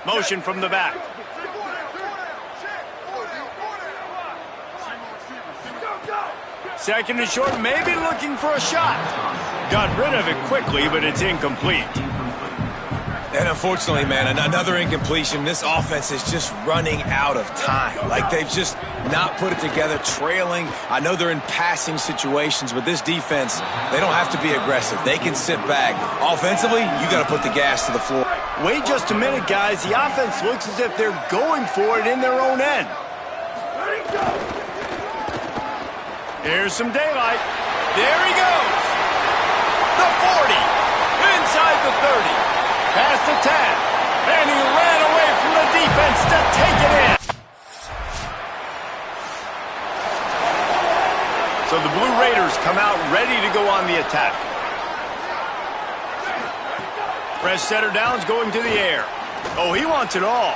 Speaker 3: Motion from the back. 2nd and short, maybe looking for a shot. Got rid of it quickly, but it's incomplete.
Speaker 5: And unfortunately, man, another incompletion. This offense is just running out of time. Like, they've just not put it together, trailing. I know they're in passing situations, but this defense, they don't have to be aggressive. They can sit back. Offensively, you got to put the gas to the floor.
Speaker 3: Wait just a minute, guys. The offense looks as if they're going for it in their own end. Here's some daylight. There he goes. The 40. Inside the 30. Past the 10, and he ran away from the defense to take it in. So the Blue Raiders come out ready to go on the attack. Fresh setter downs going to the air. Oh, he wants it all.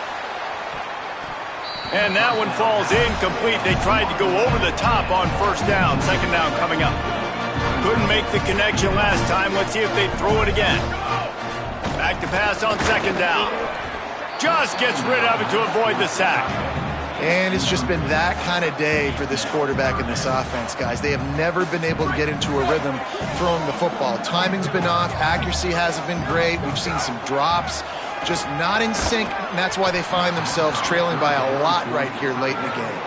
Speaker 3: And that one falls incomplete. They tried to go over the top on first down. 2nd down coming up. Couldn't make the connection last time. Let's see if they throw it again. Back to pass on 2nd down. Just gets rid of it to avoid the sack.
Speaker 4: And it's just been that kind of day for this quarterback and this offense, guys. They have never been able to get into a rhythm throwing the football. Timing's been off. Accuracy hasn't been great. We've seen some drops. Just not in sync, and that's why they find themselves trailing by a lot right here late in the game.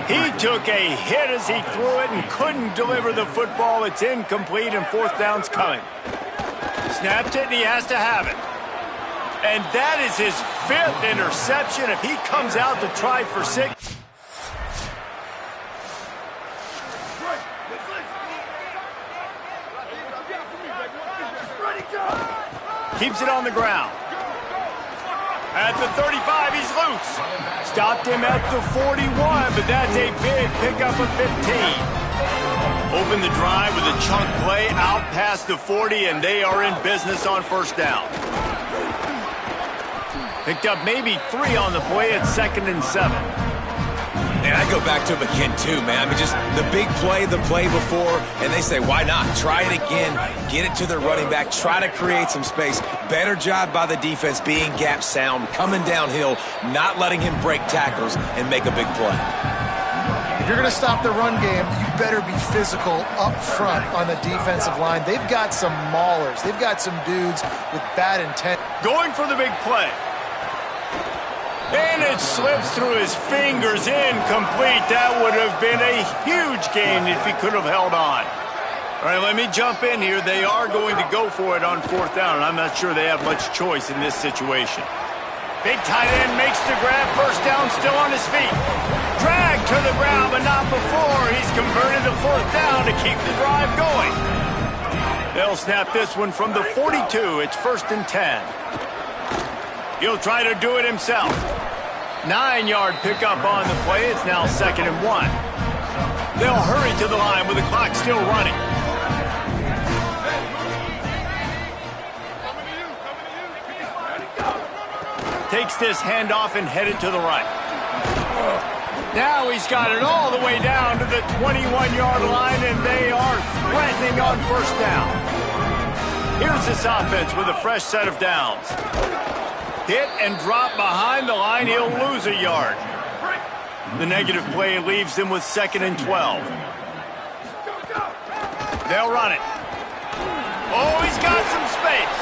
Speaker 3: He took a hit as he threw it and couldn't deliver the football. It's incomplete, and 4th down's coming. Snapped it, and he has to have it. And that is his 5th interception. If he comes out to try for 6. Keeps it on the ground. At the 35, he's loose. Stopped him at the 41, but that's a big pickup of 15. Open the drive with a chunk play out past the 40, and they are in business on first down. Picked up maybe 3 on the play at 2nd and 7.
Speaker 5: And I go back to him again, too, man. I mean, just the big play, the play before, and they say, why not? Try it again. Get it to the running back. Try to create some space. Better job by the defense being gap sound, coming downhill, not letting him break tackles and make a big play.
Speaker 4: If you're going to stop the run game, you better be physical up front on the defensive line. They've got some maulers. They've got some dudes with bad intent.
Speaker 3: Going for the big play. And it slips through his fingers, incomplete. That would have been a huge gain if he could have held on. All right, let me jump in here. They are going to go for it on 4th down, and I'm not sure they have much choice in this situation. Big tight end makes the grab. 1st down, still on his feet. Drag to the ground, but not before. He's converted to 4th down to keep the drive going. They'll snap this one from the 42. It's 1st and 10. He'll try to do it himself. 9-yard pickup on the play. It's now 2nd and 1. They'll hurry to the line with the clock still running. Takes this handoff and headed to the right. Now he's got it all the way down to the 21-yard line, and they are threatening on 1st down. Here's this offense with a fresh set of downs. Hit and drop behind the line. He'll lose a yard. The negative play leaves them with 2nd and 12. They'll run it. Oh, he's got some space.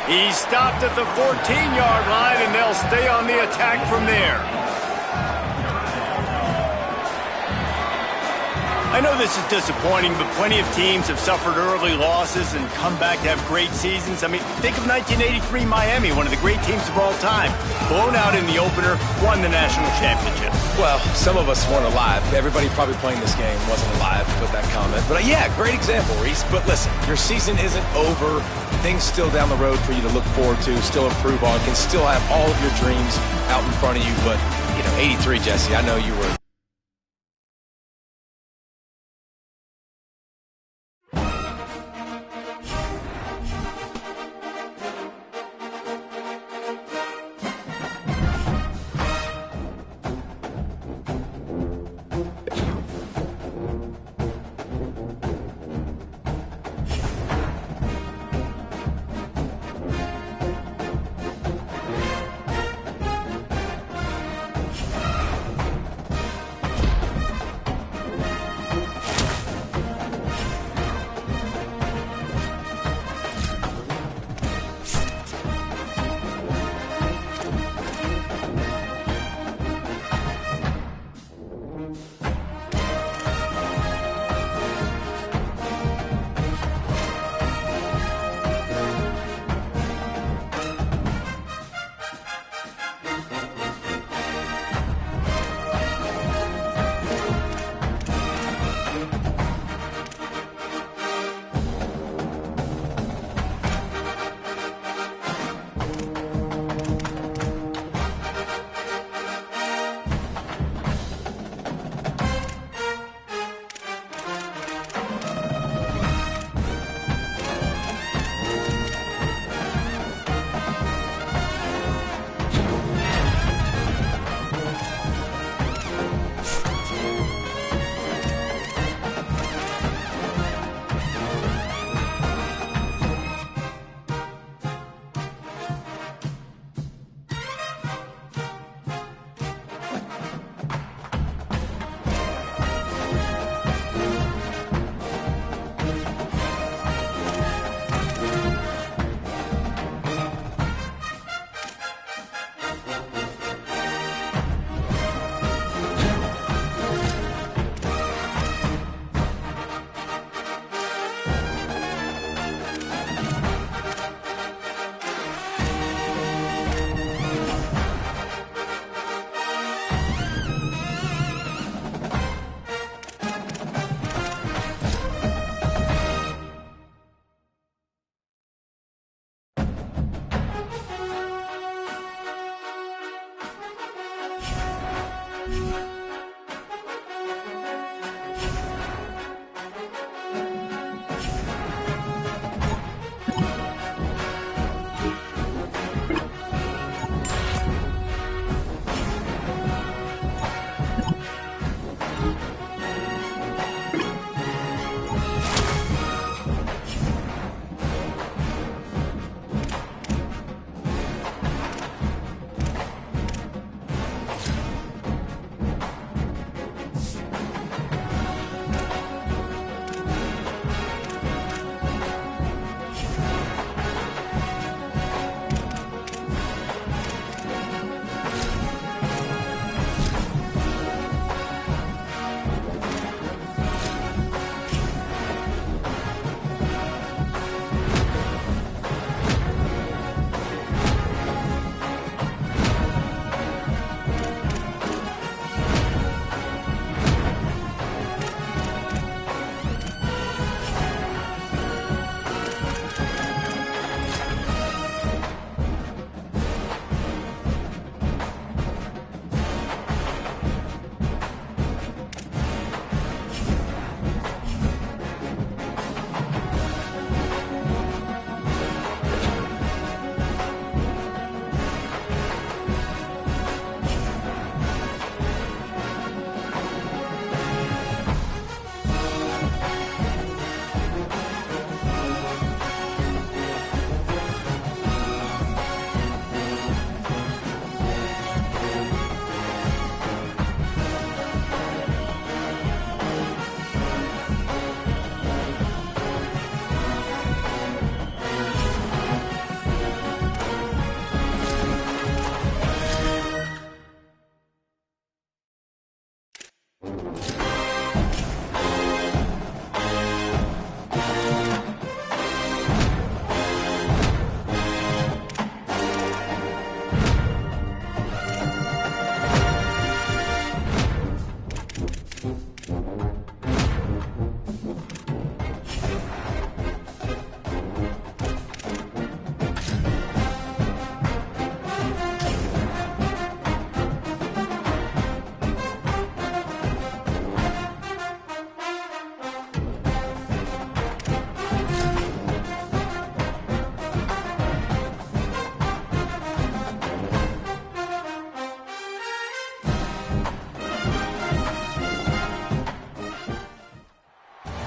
Speaker 3: He's stopped at the 14-yard line, and they'll stay on the attack from there. I know this is disappointing, but plenty of teams have suffered early losses and come back to have great seasons. I mean, think of 1983 Miami, one of the great teams of all time. Blown out in the opener, won the national championship.
Speaker 5: Well, some of us weren't alive. Everybody probably playing this game wasn't alive with that comment. But yeah, great example, Reese. But listen, your season isn't over. Things still down the road for you to look forward to, still improve on, can still have all of your dreams out in front of you. But, 83, Jesse, I know you were...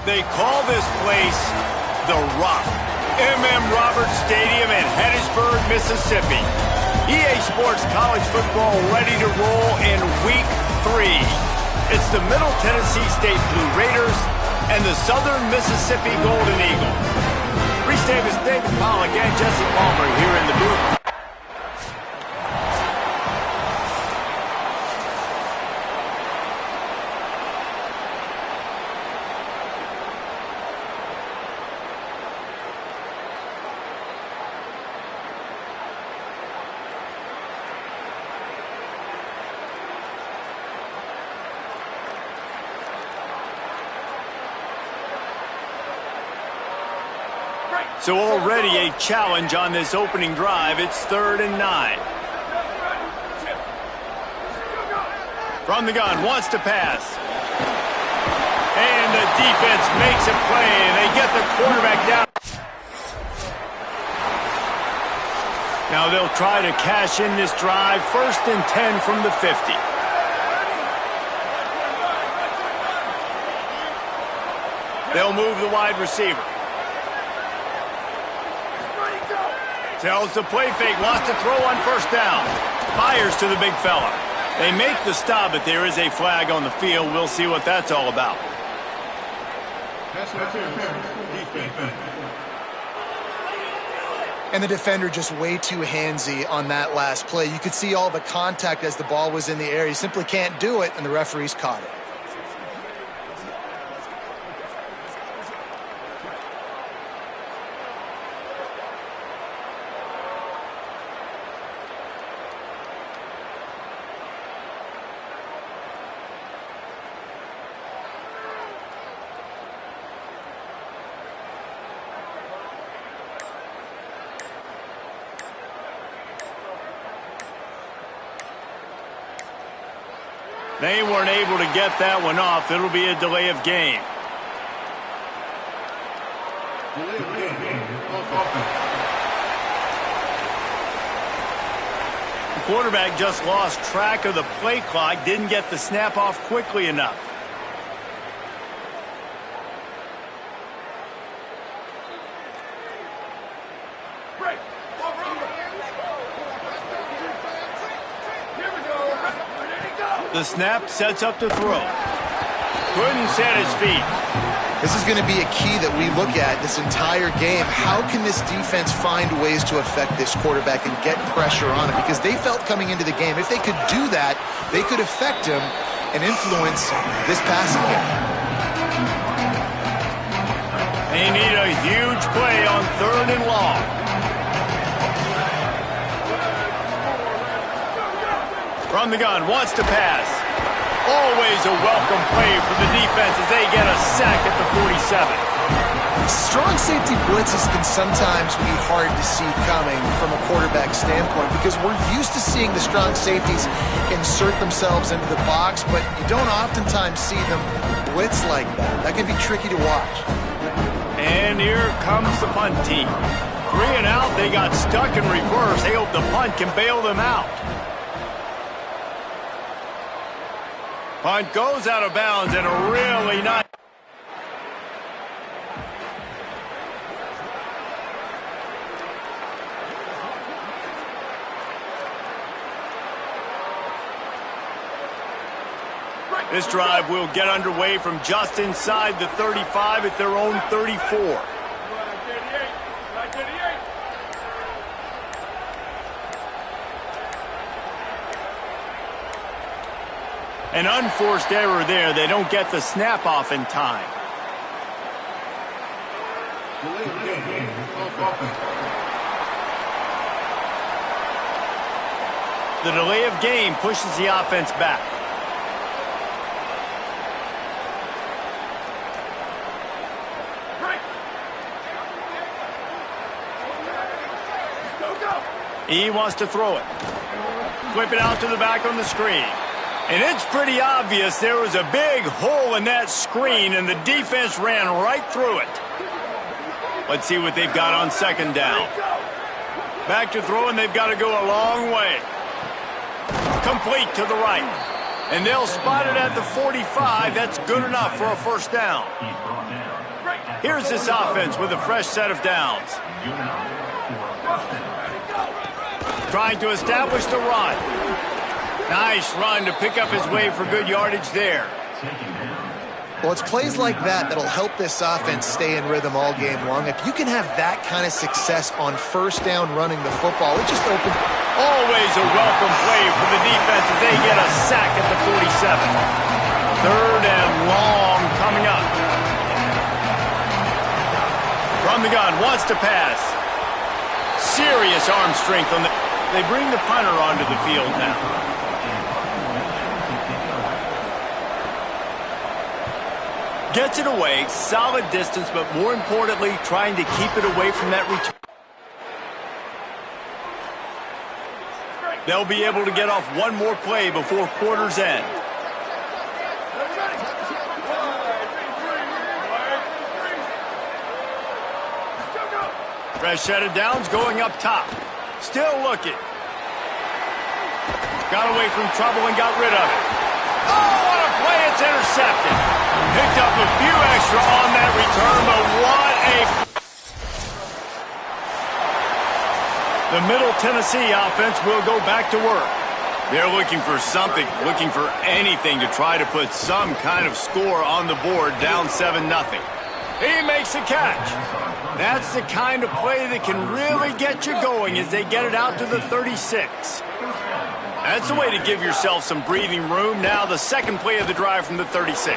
Speaker 3: They call this place The Rock. M.M. Roberts Stadium in Hattiesburg, Mississippi. EA Sports College Football ready to roll in Week 3. It's the Middle Tennessee State Blue Raiders and the Southern Mississippi Golden Eagles. Reese Davis, David Pollock, and Jesse Palmer here in the booth. So already a challenge on this opening drive. It's 3rd and 9. From the gun, wants to pass. And the defense makes a play, and they get the quarterback down. Now they'll try to cash in this drive. 1st and 10 from the 50. They'll move the wide receiver. Tells the play fake, wants to throw on 1st down. Fires to the big fella. They make the stop, but there is a flag on the field. We'll see what that's all about.
Speaker 4: And the defender just way too handsy on that last play. You could see all the contact as the ball was in the air. He simply can't do it, and the referees caught it.
Speaker 3: They weren't able to get that one off. It'll be a delay of game. The quarterback just lost track of the play clock, didn't get the snap off quickly enough. The snap sets up to throw. Couldn't set his feet.
Speaker 4: This is going to be a key that we look at this entire game. How can this defense find ways to affect this quarterback and get pressure on him? Because they felt coming into the game, if they could do that, they could affect him and influence this passing game.
Speaker 3: They need a huge play on 3rd and long. From the gun, wants to pass. Always a welcome play for the defense as they get a sack at the 47.
Speaker 4: Strong safety blitzes can sometimes be hard to see coming from a quarterback standpoint because we're used to seeing the strong safeties insert themselves into the box, but you don't oftentimes see them blitz like that. That can be tricky to watch.
Speaker 3: And here comes the punt team. 3 and out, they got stuck in reverse. They hope the punt can bail them out. Punt goes out of bounds and a really nice. This drive will get underway from just inside the 35 at their own 34. An unforced error there. They don't get the snap off in time. The delay of game pushes the offense back. He wants to throw it. Flip it out to the back on the screen. And it's pretty obvious there was a big hole in that screen, and the defense ran right through it. Let's see what they've got on 2nd down. Back to throw, and they've got to go a long way. Complete to the right. And they'll spot it at the 45. That's good enough for a first down.
Speaker 1: He's brought down.
Speaker 3: Here's this offense with a fresh set of downs.
Speaker 1: Good enough for a first down.
Speaker 3: Trying to establish the run. Nice run to pick up his way for good yardage there.
Speaker 1: Taking down.
Speaker 4: Well, it's plays like that that'll help this offense stay in rhythm all game long. If you can have that kind of success on first down running the football, it just opens.
Speaker 3: Always a welcome play for the defense as they get a sack at the 47. Third and long coming up. From the gun, wants to pass. Serious arm strength on the... They bring the punter onto the field now. Gets it away, solid distance, but more importantly, trying to keep it away from that return. They'll be able to get off one more play before quarter's end. Fresh set of downs going up top. Still looking. Got away from trouble and got rid of it. Oh, what a play. It's intercepted. Picked up a few extra on that return, but what a... The Middle Tennessee offense will go back to work. They're looking for something, looking for anything to try to put some kind of score on the board, down 7-0. He makes the catch. That's the kind of play that can really get you going as they get it out to the 36. That's the way to give yourself some breathing room. Now the second play of the drive from the 36.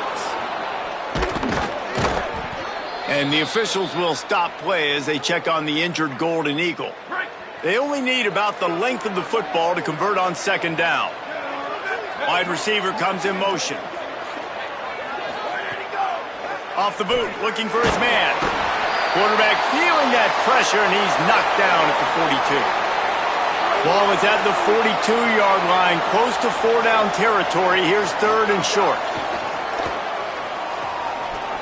Speaker 3: And the officials will stop play as they check on the injured Golden Eagle. They only need about the length of the football to convert on second down. Wide receiver comes in motion. Off the boot, looking for his man. Quarterback feeling that pressure, and he's knocked down at the 42. Ball is at the 42-yard line, close to 4-down territory. Here's third and short.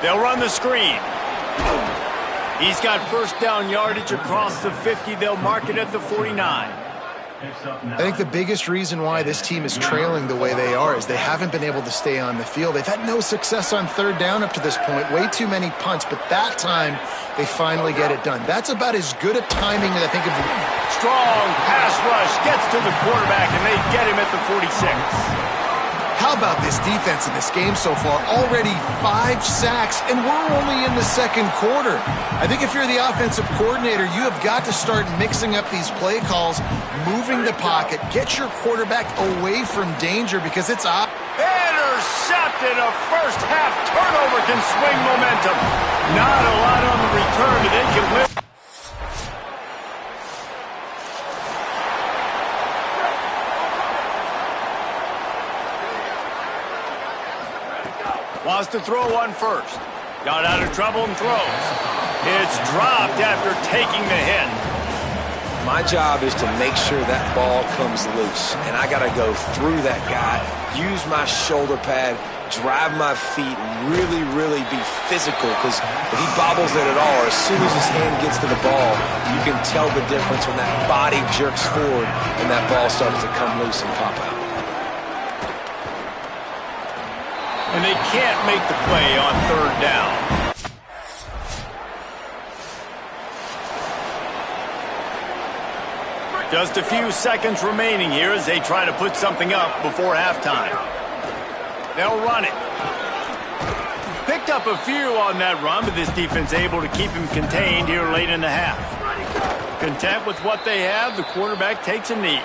Speaker 3: They'll run the screen. He's got first down yardage across the 50. They'll mark it at the 49.
Speaker 4: I think the biggest reason why this team is trailing the way they are is they haven't been able to stay on the field. They've had no success on third down up to this point. Way too many punts, but that time they finally get it done. That's about as good a timing as I think of.
Speaker 3: Strong pass rush gets to the quarterback, and they get him at the 46.
Speaker 4: How about this defense in this game so far? Already 5 sacks, and we're only in the second quarter. I think if you're the offensive coordinator, you have got to start mixing up these play calls, moving the pocket, get your quarterback away from danger because it's up.
Speaker 3: Intercepted. A first half turnover can swing momentum. Not a lot on the return, but they can win. Wants to throw one first. Got out of trouble and throws. It's dropped after taking the hit.
Speaker 5: My job is to make sure that ball comes loose, and I got to go through that guy, use my shoulder pad, drive my feet, really, really be physical, because if he bobbles it at all, or as soon as his hand gets to the ball, you can tell the difference when that body jerks forward and that ball starts to come loose and pop out.
Speaker 3: And they can't make the play on third down. Just a few seconds remaining here as they try to put something up before halftime. They'll run it. Picked up a few on that run, but this defense able to keep him contained here late in the half. Content with what they have, the quarterback takes a knee.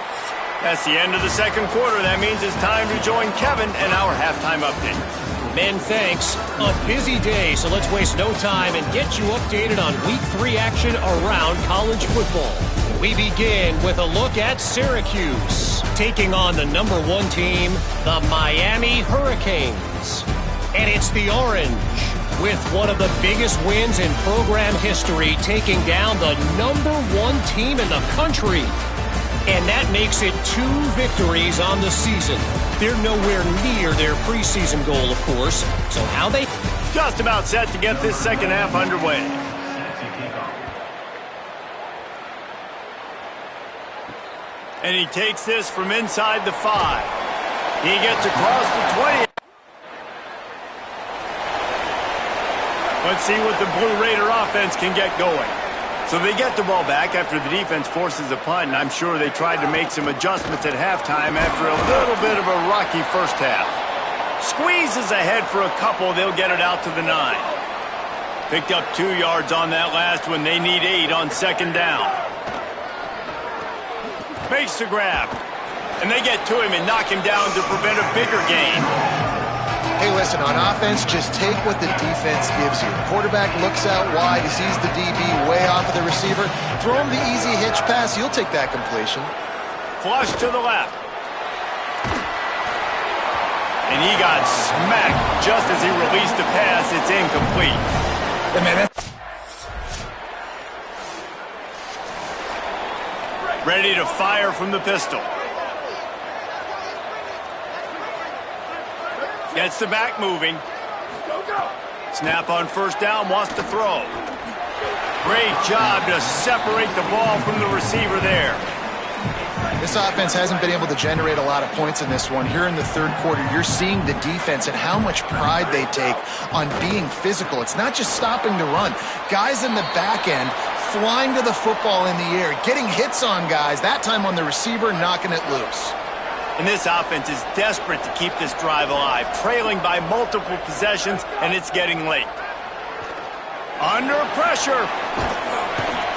Speaker 3: That's the end of the second quarter. That means it's time to join Kevin and our halftime update.
Speaker 9: Men, thanks. A busy day, so let's waste no time and get you updated on Week 3 action around college football. We begin with a look at Syracuse, taking on the number 1 team, the Miami Hurricanes. And it's the Orange, with one of the biggest wins in program history, taking down the number 1 team in the country. And that makes it 2 victories on the season. They're nowhere near their preseason goal, of course. So how they...
Speaker 3: Just about set to get this second half underway. And he takes this from inside the 5. He gets across the 20. Let's see what the Blue Raider offense can get going. So they get the ball back after the defense forces a punt, and I'm sure they tried to make some adjustments at halftime after a little bit of a rocky first half. Squeezes ahead for a couple. They'll get it out to the 9. Picked up 2 yards on that last one. They need 8 on second down. Makes the grab. And they get to him and knock him down to prevent a bigger gain.
Speaker 4: Hey, listen, on offense, just take what the defense gives you. Quarterback looks out wide. He sees the DB way off of the receiver. Throw him the easy hitch pass. You'll take that completion.
Speaker 3: Flush to the left. And he got smacked just as he released the pass. It's incomplete.
Speaker 5: Hey, man,
Speaker 3: Ready to fire from the pistol. Gets the back moving. Snap on first down, wants to throw. Great job to separate the ball from the receiver there.
Speaker 4: This offense hasn't been able to generate a lot of points in this one. Here in the third quarter, you're seeing the defense and how much pride they take on being physical. It's not just stopping the run. Guys in the back end flying to the football in the air, getting hits on guys, that time on the receiver, knocking it loose.
Speaker 3: And this offense is desperate to keep this drive alive, trailing by multiple possessions, and it's getting late. Under pressure.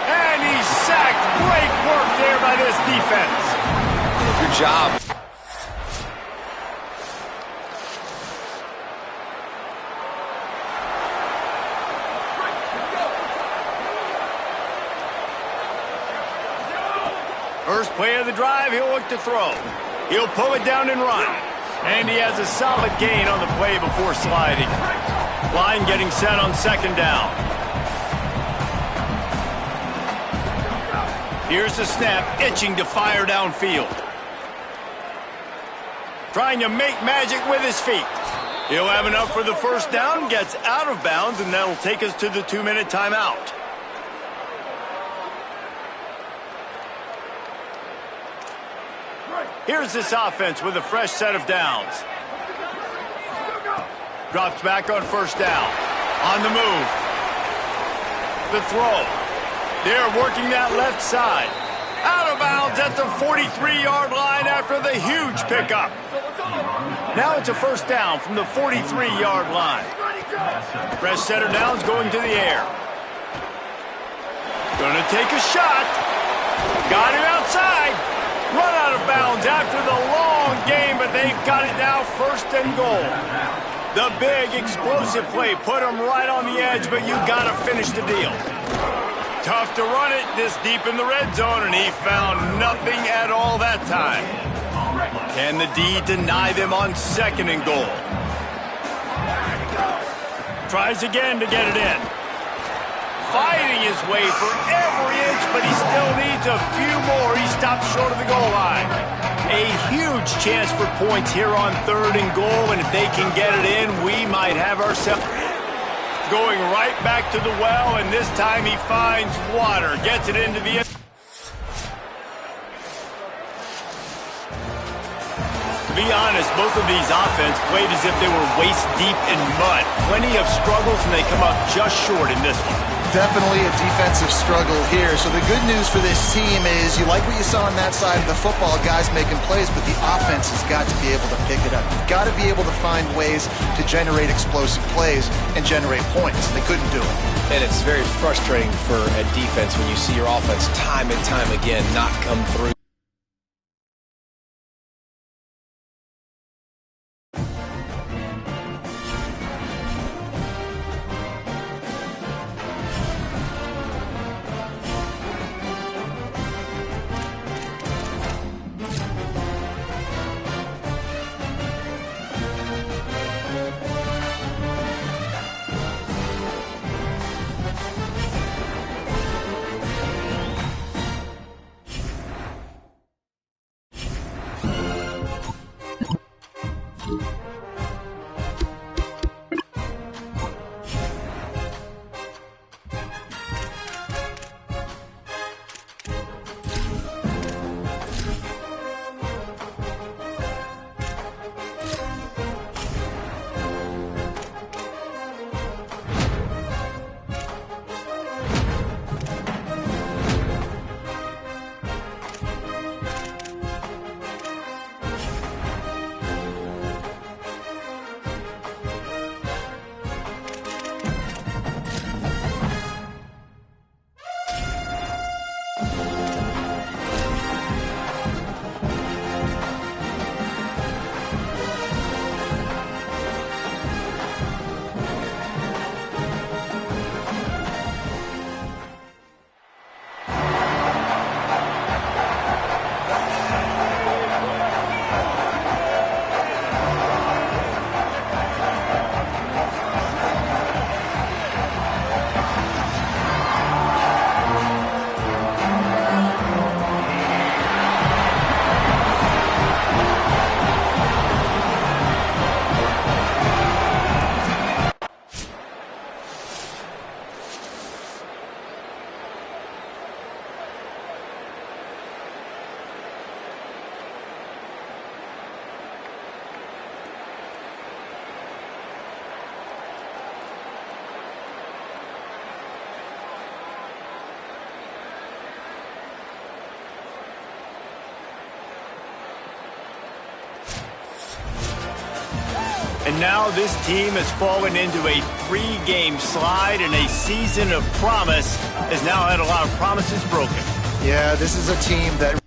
Speaker 3: And he's sacked. Great work there by this defense.
Speaker 5: good job.
Speaker 3: First play of the drive, he'll look to throw. He'll pull it down and run. And he has a solid gain on the play before sliding. Line getting set on second down. Here's the snap, itching to fire downfield. Trying to make magic with his feet. He'll have enough for the first down, gets out of bounds, and that'll take us to the 2-minute timeout. Here's this offense with a fresh set of downs. Drops back on first down. On the move. The throw. They're working that left side. Out of bounds at the 43-yard line after the huge pickup. Now it's a first down from the 43-yard line. Fresh set of downs going to the air. Gonna take a shot. Got him outside. Run out of bounds after the long game, but they've got it now first and goal. The big explosive play put him right on the edge, but you got to finish the deal. Tough to run it this deep in the red zone, and he found nothing at all that time. Can the D deny them on second and goal? Tries again to get it in. Fighting his way for every inch, but he still needs a few more. He stops short of the goal line. A huge chance for points here on third and goal, and if they can get it in, we might have ourselves going right back to the well, and this time he finds water, gets it into the end. To be honest, both of these offense played as if they were waist deep in mud. Plenty of struggles, and they come up just short in this one.
Speaker 4: Definitely a defensive struggle here. So the good news for this team is you like what you saw on that side of the football, guys making plays, but the offense has got to be able to pick it up. You've got to be able to find ways to generate explosive plays and generate points. They couldn't do it.
Speaker 5: And it's very frustrating for a defense when you see your offense time and time again not come through.
Speaker 3: And now this team has fallen into a 3-game slide, and a season of promise has now had a lot of promises broken.
Speaker 4: Yeah, this is a team that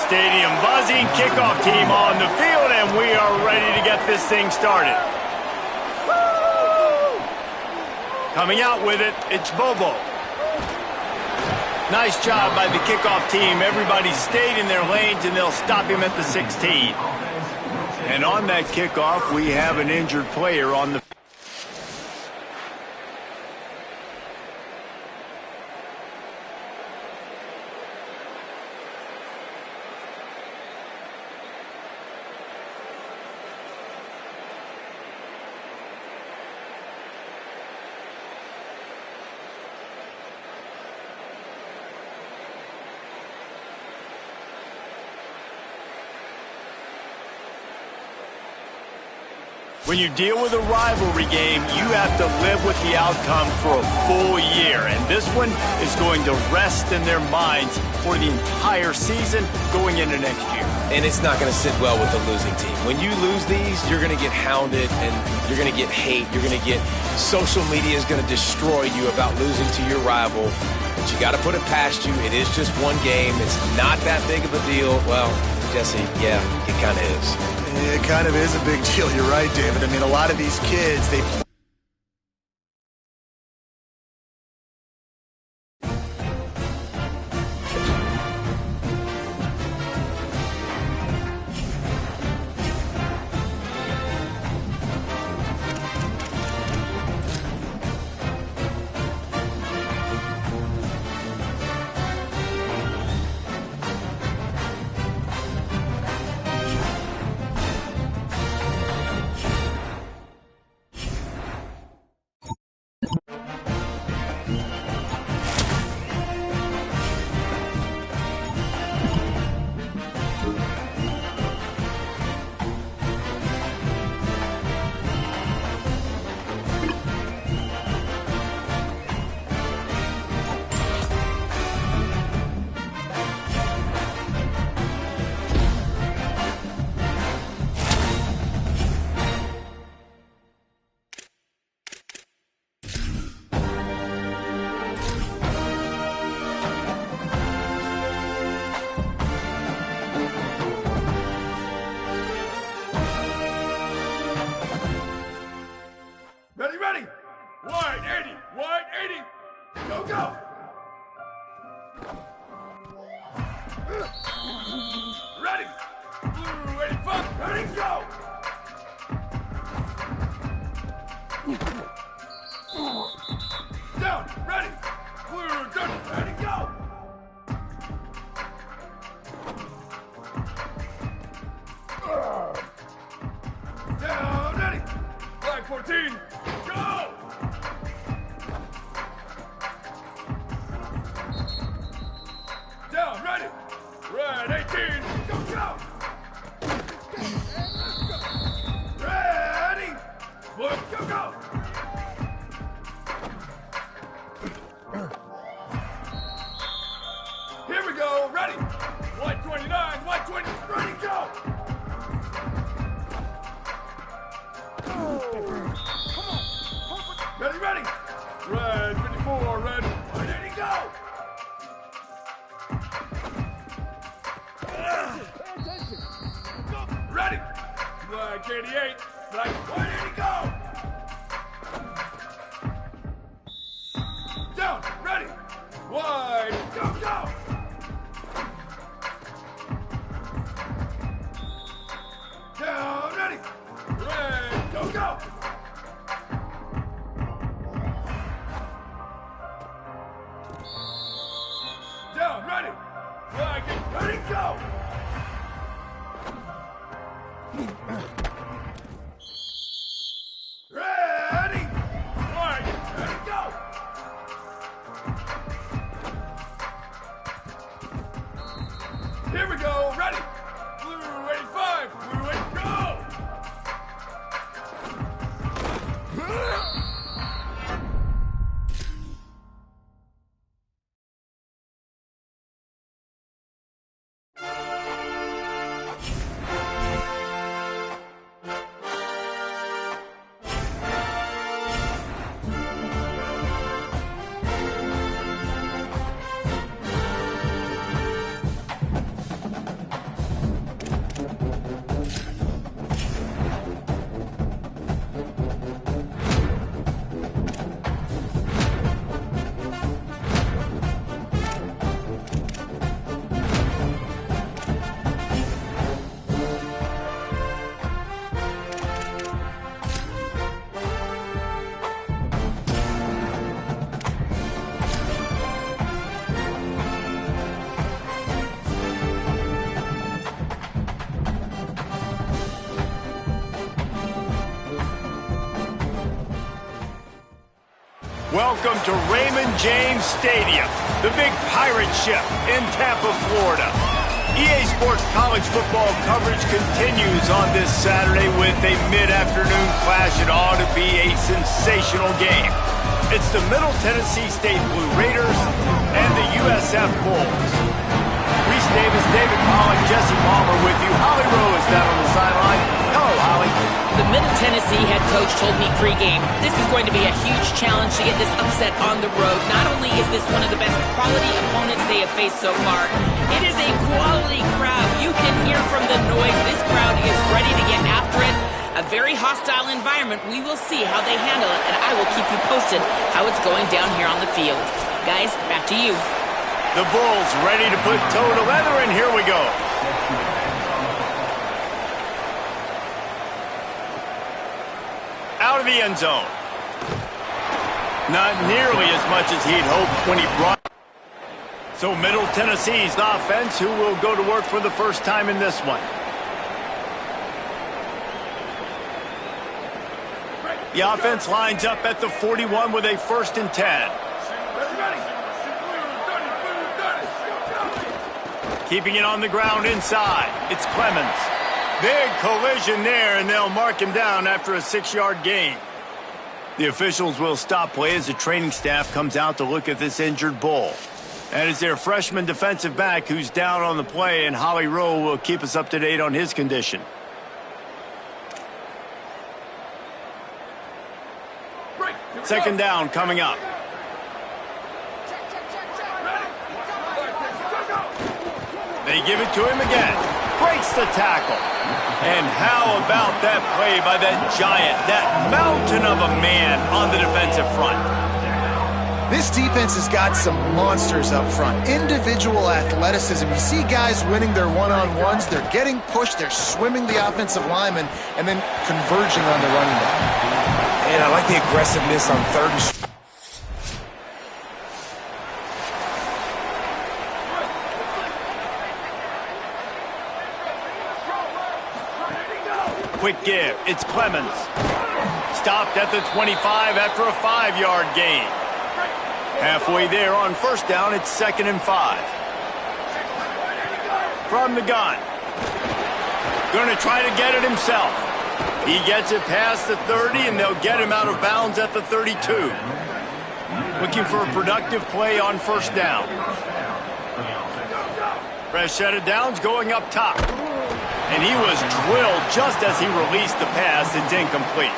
Speaker 3: Stadium buzzing, kickoff team on the field, and we are ready to get this thing started. Coming out with it, it's Bobo. Nice job by the kickoff team. Everybody stayed in their lanes, and they'll stop him at the 16. And on that kickoff, we have an injured player on the field. When you deal with a rivalry game, you have to live with the outcome for a full year. And this one is going to rest in their minds for the entire season going into next year.
Speaker 5: And it's not going to sit well with the losing team. When you lose these, you're going to get hounded and you're going to get hate. You're going to get social media is going to destroy you about losing to your rival. But you got to put it past you. It is just one game. It's not that big of a deal. Well, Jesse, yeah, it kind of is.
Speaker 4: it kind of is a big deal. You're right, David. I mean, a lot of these kids, they
Speaker 2: 14. Go! Down, ready. Red 18. Go, go! Ready. Look, go, go! Here we go, ready. 129, 120, ready, go! Ready, ready. Red 54, red. Ready, go! Ready. Black 88, black. Ready, go! Down, ready. Wide, go, go! Down, ready. Red, go, go! Down, ready. Black, ready, go! Ready. Wide, ready, go! Here we go, ready. Blue 85, blue 8, go!
Speaker 3: Welcome to Raymond James Stadium, the big pirate ship in Tampa, Florida. EA Sports college football coverage continues on this Saturday with a mid-afternoon clash. It ought to be a sensational game. It's the Middle Tennessee State Blue Raiders and the USF Bulls. Reese Davis, David Pollock, Jesse Palmer with you. Holly Rowe is down on the sideline. Hello, Holly.
Speaker 6: The Middle Tennessee head coach told me pregame, this is going to be a huge challenge to get this upset on the road. Not only is this one of the best quality opponents they have faced so far, it is a quality crowd. You can hear from the noise. This crowd is ready to get after it. A very hostile environment. We will see how they handle it, and I will keep you posted how it's going down here on the field. Guys, back to you.
Speaker 3: The Bulls ready to put toe to leather, and here we go. Out of the end zone. Not nearly as much as he'd hoped when he brought. So Middle Tennessee's offense, who will go to work for the first time in this one. The offense lines up at the 41 with a 1st and 10. Keeping it on the ground inside. It's Clemens. Big collision there, and they'll mark him down after a 6-yard gain. The officials will stop play as the training staff comes out to look at this injured Bull. And it's their freshman defensive back who's down on the play, and Holly Rowe will keep us up to date on his condition. Second down coming up. They give it to him again. Breaks the tackle. And how about that play by that giant, that mountain of a man on the defensive front?
Speaker 4: This defense has got some monsters up front. Individual athleticism. You see guys winning their one-on-ones. They're getting pushed. They're swimming the offensive lineman and then converging on the running back.
Speaker 5: And I like the aggressiveness on 3rd and short.
Speaker 3: Quick give. It's Clemens. Stopped at the 25 after a 5-yard gain. Halfway there on first down, it's 2nd and 5. From the gun. Going to try to get it himself. He gets it past the 30, and they'll get him out of bounds at the 32. Looking for a productive play on first down. Fresh set of downs going up top. And he was drilled just as he released the pass. It's incomplete.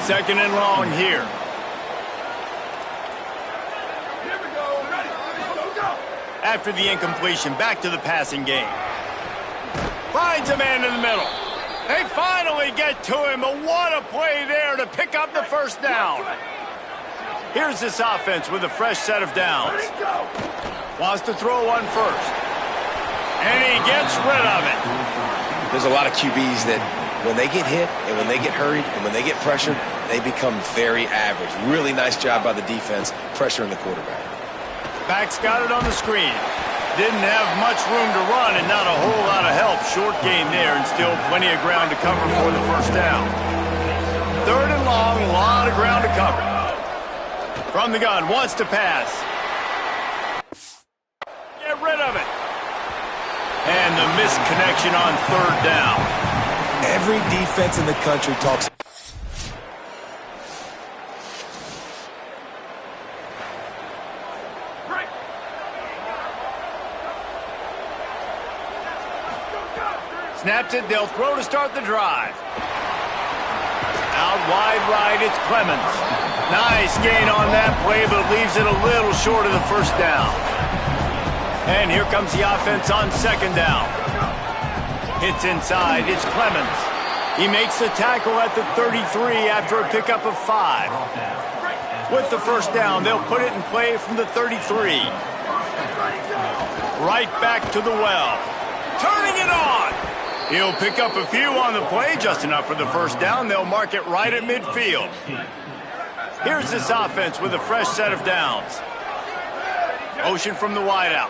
Speaker 3: 2nd and long here. After the incompletion, back to the passing game. Finds a man in the middle. They finally get to him, but what a play there to pick up the first down. Here's this offense with a fresh set of downs. Wants to throw one first. And he gets rid of it.
Speaker 5: There's a lot of QBs that when they get hit and when they get hurried and when they get pressured, they become very average. Really nice job by the defense pressuring the quarterback.
Speaker 3: Back's got it on the screen. Didn't have much room to run and not a whole lot of help. Short gain there and still plenty of ground to cover for the first down. 3rd and long, a lot of ground to cover. From the gun, wants to pass. Get rid of it. And the missed connection on 3rd down.
Speaker 5: Every defense in the country talks.
Speaker 3: Snaps it, they'll throw to start the drive. Out wide right, it's Clemens. Nice gain on that play, but leaves it a little short of the first down. And here comes the offense on 2nd down. Hits inside, it's Clemens. He makes the tackle at the 33 after a pickup of 5. With the first down, they'll put it in play from the 33. Right back to the well. Turning it on. He'll pick up a few on the play, just enough for the first down. They'll mark it right at midfield. Here's this offense with a fresh set of downs. Motion from the wideout.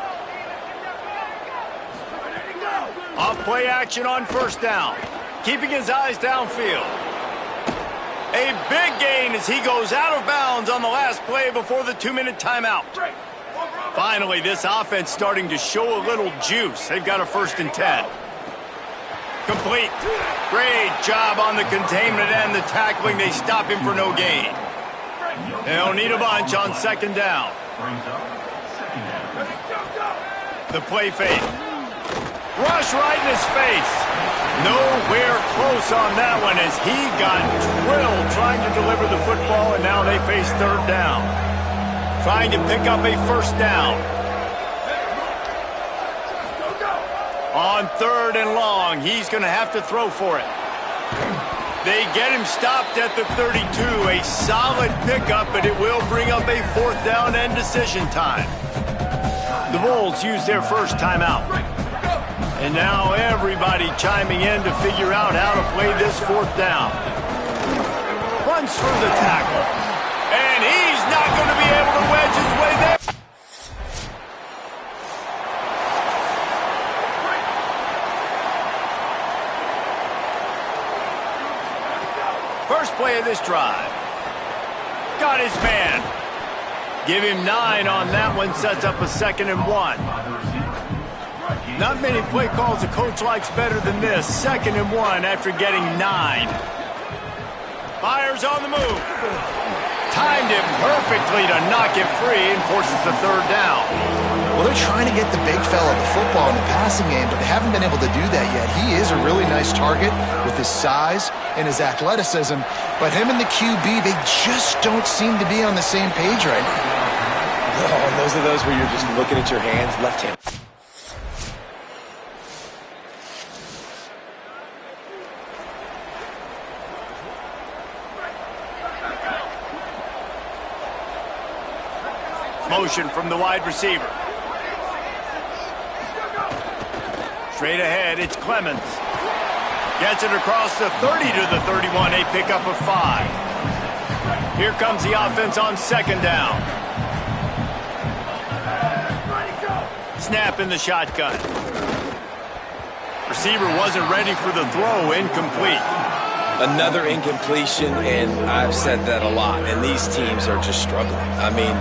Speaker 3: Off play action on first down. Keeping his eyes downfield. A big gain as he goes out of bounds on the last play before the 2-minute timeout. Finally, this offense starting to show a little juice. They've got a 1st and 10. Complete. Great job on the containment and the tackling. They stop him for no gain. They'll need a bunch on 2nd down. The play fake. Rush right in his face. Nowhere close on that one as he got drilled trying to deliver the football, and now they face 3rd down. Trying to pick up a first down. On 3rd and long, he's going to have to throw for it. They get him stopped at the 32. A solid pickup, but it will bring up a 4th down and decision time. The Bulls use their first timeout. And now everybody chiming in to figure out how to play this 4th down. Runs for the tackle. And he's not going to be able to wedge his way there. First play of this drive. Got his man. Give him 9 on that one. Sets up a 2nd and 1. Not many play calls a coach likes better than this. 2nd and 1 after getting 9. Fires on the move. Timed it perfectly to knock it free and forces the 3rd down.
Speaker 4: Well, they're trying to get the big fella the football in the passing game, but they haven't been able to do that yet. He is a really nice target with his size and his athleticism, but him and the QB, they just don't seem to be on the same page right now.
Speaker 5: Oh, and those are those where you're just looking at your hands, left hand.
Speaker 3: Motion from the wide receiver. Straight ahead, it's Clemens. Gets it across the 30 to the 31, a pickup of 5. Here comes the offense on 2nd down. Snap in the shotgun. Receiver wasn't ready for the throw, incomplete.
Speaker 5: Another incompletion, and I've said that a lot, and these teams are just struggling. I mean,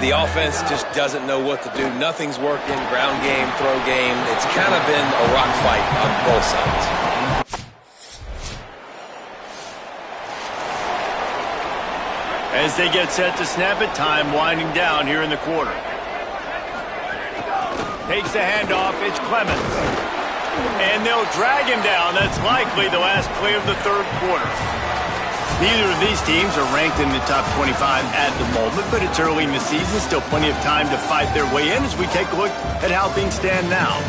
Speaker 5: the offense just doesn't know what to do. Nothing's working. Ground game, throw game. It's kind of been a rock fight on both sides.
Speaker 3: As they get set to snap it, time winding down here in the quarter. Takes the handoff. It's Clemens. And they'll drag him down. That's likely the last play of the third quarter. Neither of these teams are ranked in the top 25 at the moment, but it's early in the season. Still plenty of time to fight their way in as we take a look at how things stand now.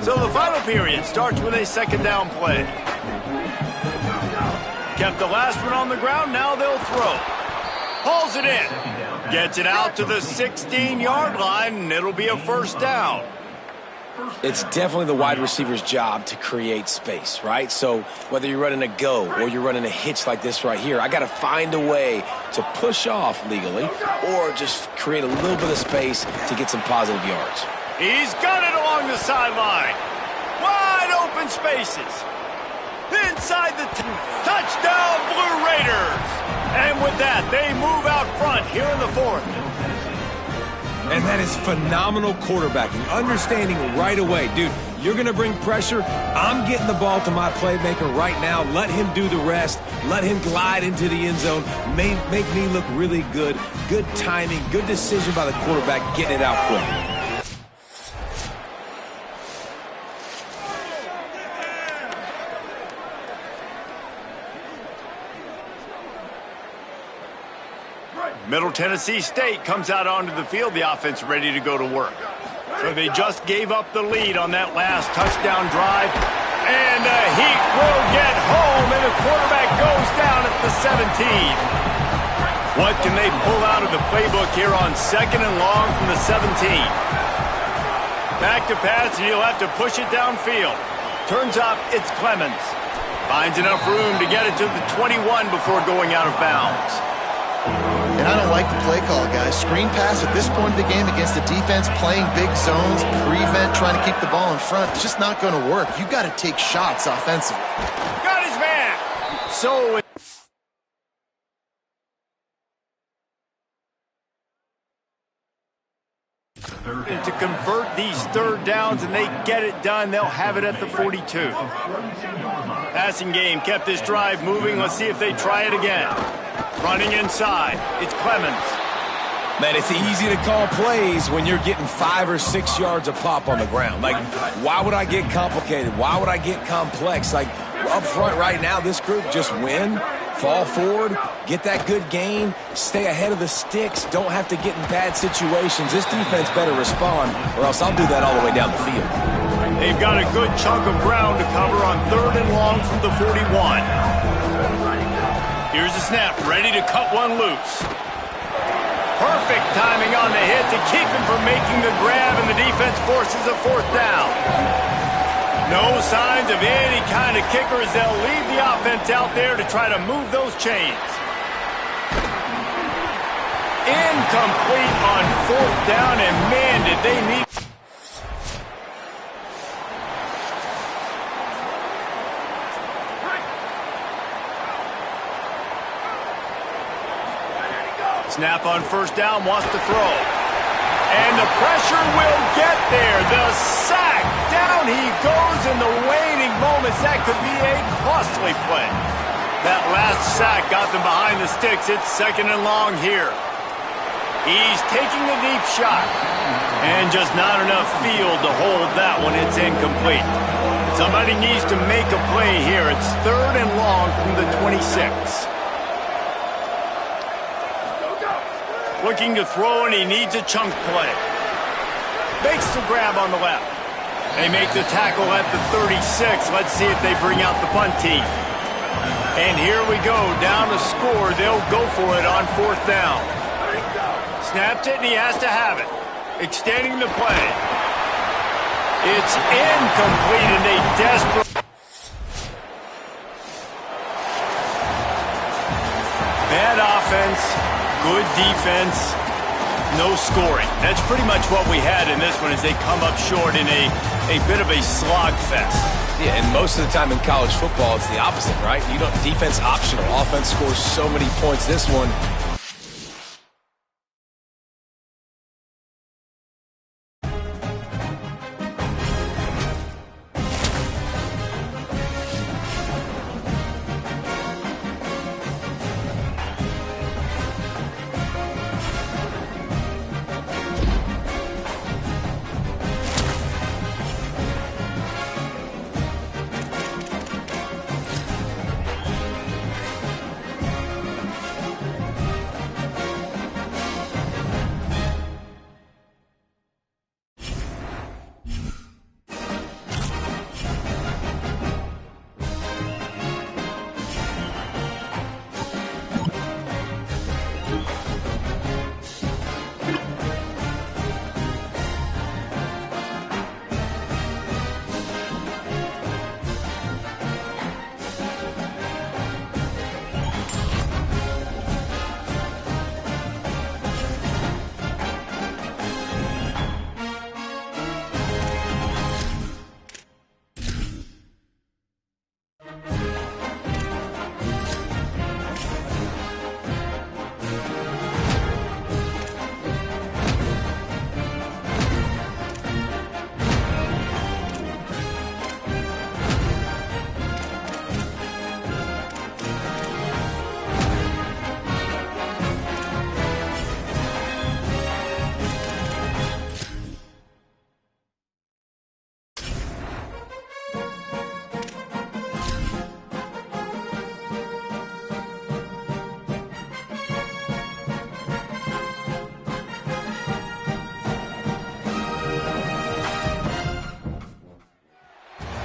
Speaker 3: So the final period starts with a second down play. Kept the last one on the ground, now they'll throw. Hauls it in. Gets it out to the 16-yard line, and it'll be a first down.
Speaker 5: It's definitely the wide receiver's job to create space, right? So whether you're running a go or you're running a hitch like this right here, I got to find a way to push off legally or just create a little bit of space to get some positive yards.
Speaker 3: He's got it along the sideline. Wide open spaces. Inside the touchdown, Blue Raiders. And with that, they move out front here in the fourth.
Speaker 5: And that is phenomenal quarterbacking. Understanding right away, dude, you're going to bring pressure. I'm getting the ball to my playmaker right now. Let him do the rest. Let him glide into the end zone. Make me look really good. Good timing, good decision by the quarterback, getting it out quick.
Speaker 3: Middle Tennessee State comes out onto the field. The offense ready to go to work. So they just gave up the lead on that last touchdown drive. And the Heat will get home, and the quarterback goes down at the 17. What can they pull out of the playbook here on second and long from the 17? Back to pass, and he'll have to push it downfield. Turns up, it's Clemens. Finds enough room to get it to the 21 before going out of bounds.
Speaker 4: And I don't like the play call, guys. Screen pass at this point of the game against a defense playing big zones, prevent, trying to keep the ball in front. It's just not going to work. You got to take shots offensively.
Speaker 3: Got his man. So to convert these third downs, and they get it done. They'll have it at the 42. Passing game kept this drive moving. Let's see if they try it again. Running inside, it's Clemens.
Speaker 5: Man, it's easy to call plays when you're getting 5 or 6 yards a pop on the ground. Like, why would I get complicated? Why would I get complex? Like, up front right now, this group just win, fall forward, get that good gain, stay ahead of the sticks, don't have to get in bad situations. This defense better respond, or else I'll do that all the way down the field.
Speaker 3: They've got a good chunk of ground to cover on third and long from the 41. Here's the snap, ready to cut one loose. Perfect timing on the hit to keep him from making the grab, and the defense forces a fourth down. No signs of any kind of kickers. They'll leave the offense out there to try to move those chains. Incomplete on fourth down, and man, did they need... Snap on first down, wants to throw. And the pressure will get there. The sack, down he goes in the waning moments. That could be a costly play. That last sack got them behind the sticks. It's second and long here. He's taking a deep shot. And just not enough field to hold that one. It's incomplete. Somebody needs to make a play here. It's third and long from the 26. Looking to throw, and he needs a chunk play. Makes the grab on the left. They make the tackle at the 36. Let's see if they bring out the punt team. And here we go, down to score. They'll go for it on fourth down. Snapped it, and he has to have it. Extending the play. It's incomplete, and they desperately... Bad offense. Good defense, no scoring. That's pretty much what we had in this one as they come up short in a bit of a slogfest.
Speaker 5: Yeah, and most of the time in college football, it's the opposite, right? You don't defense optional. Offense scores so many points. This one,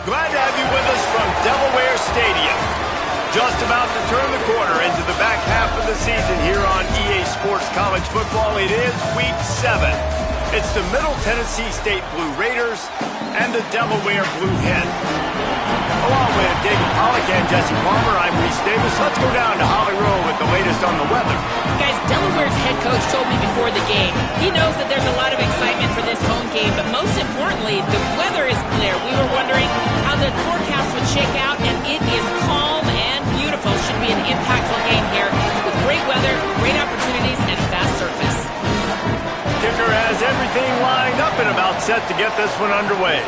Speaker 3: Glad to have you with us from Delaware Stadium. Just about to turn the corner into the back half of the season here on EA Sports College Football. It is Week 7. It's the Middle Tennessee State Blue Raiders and the Delaware Blue Hen. Along with David Pollack and Jesse Palmer, I'm Reese Davis. Let's go down to Holly Rowe with the latest on the weather.
Speaker 6: Guys, Delaware's head coach told me before the game, he knows that there's a lot of excitement for this home game, but most importantly, the weather is clear. We were wondering how the forecast would shake out, and it is calm and beautiful. Should be an impactful game here with great weather, great opportunities, and fast surface.
Speaker 3: Kicker has everything lined up and about set to get this one underway.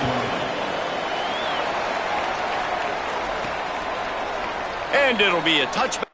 Speaker 3: And it'll be a touchback.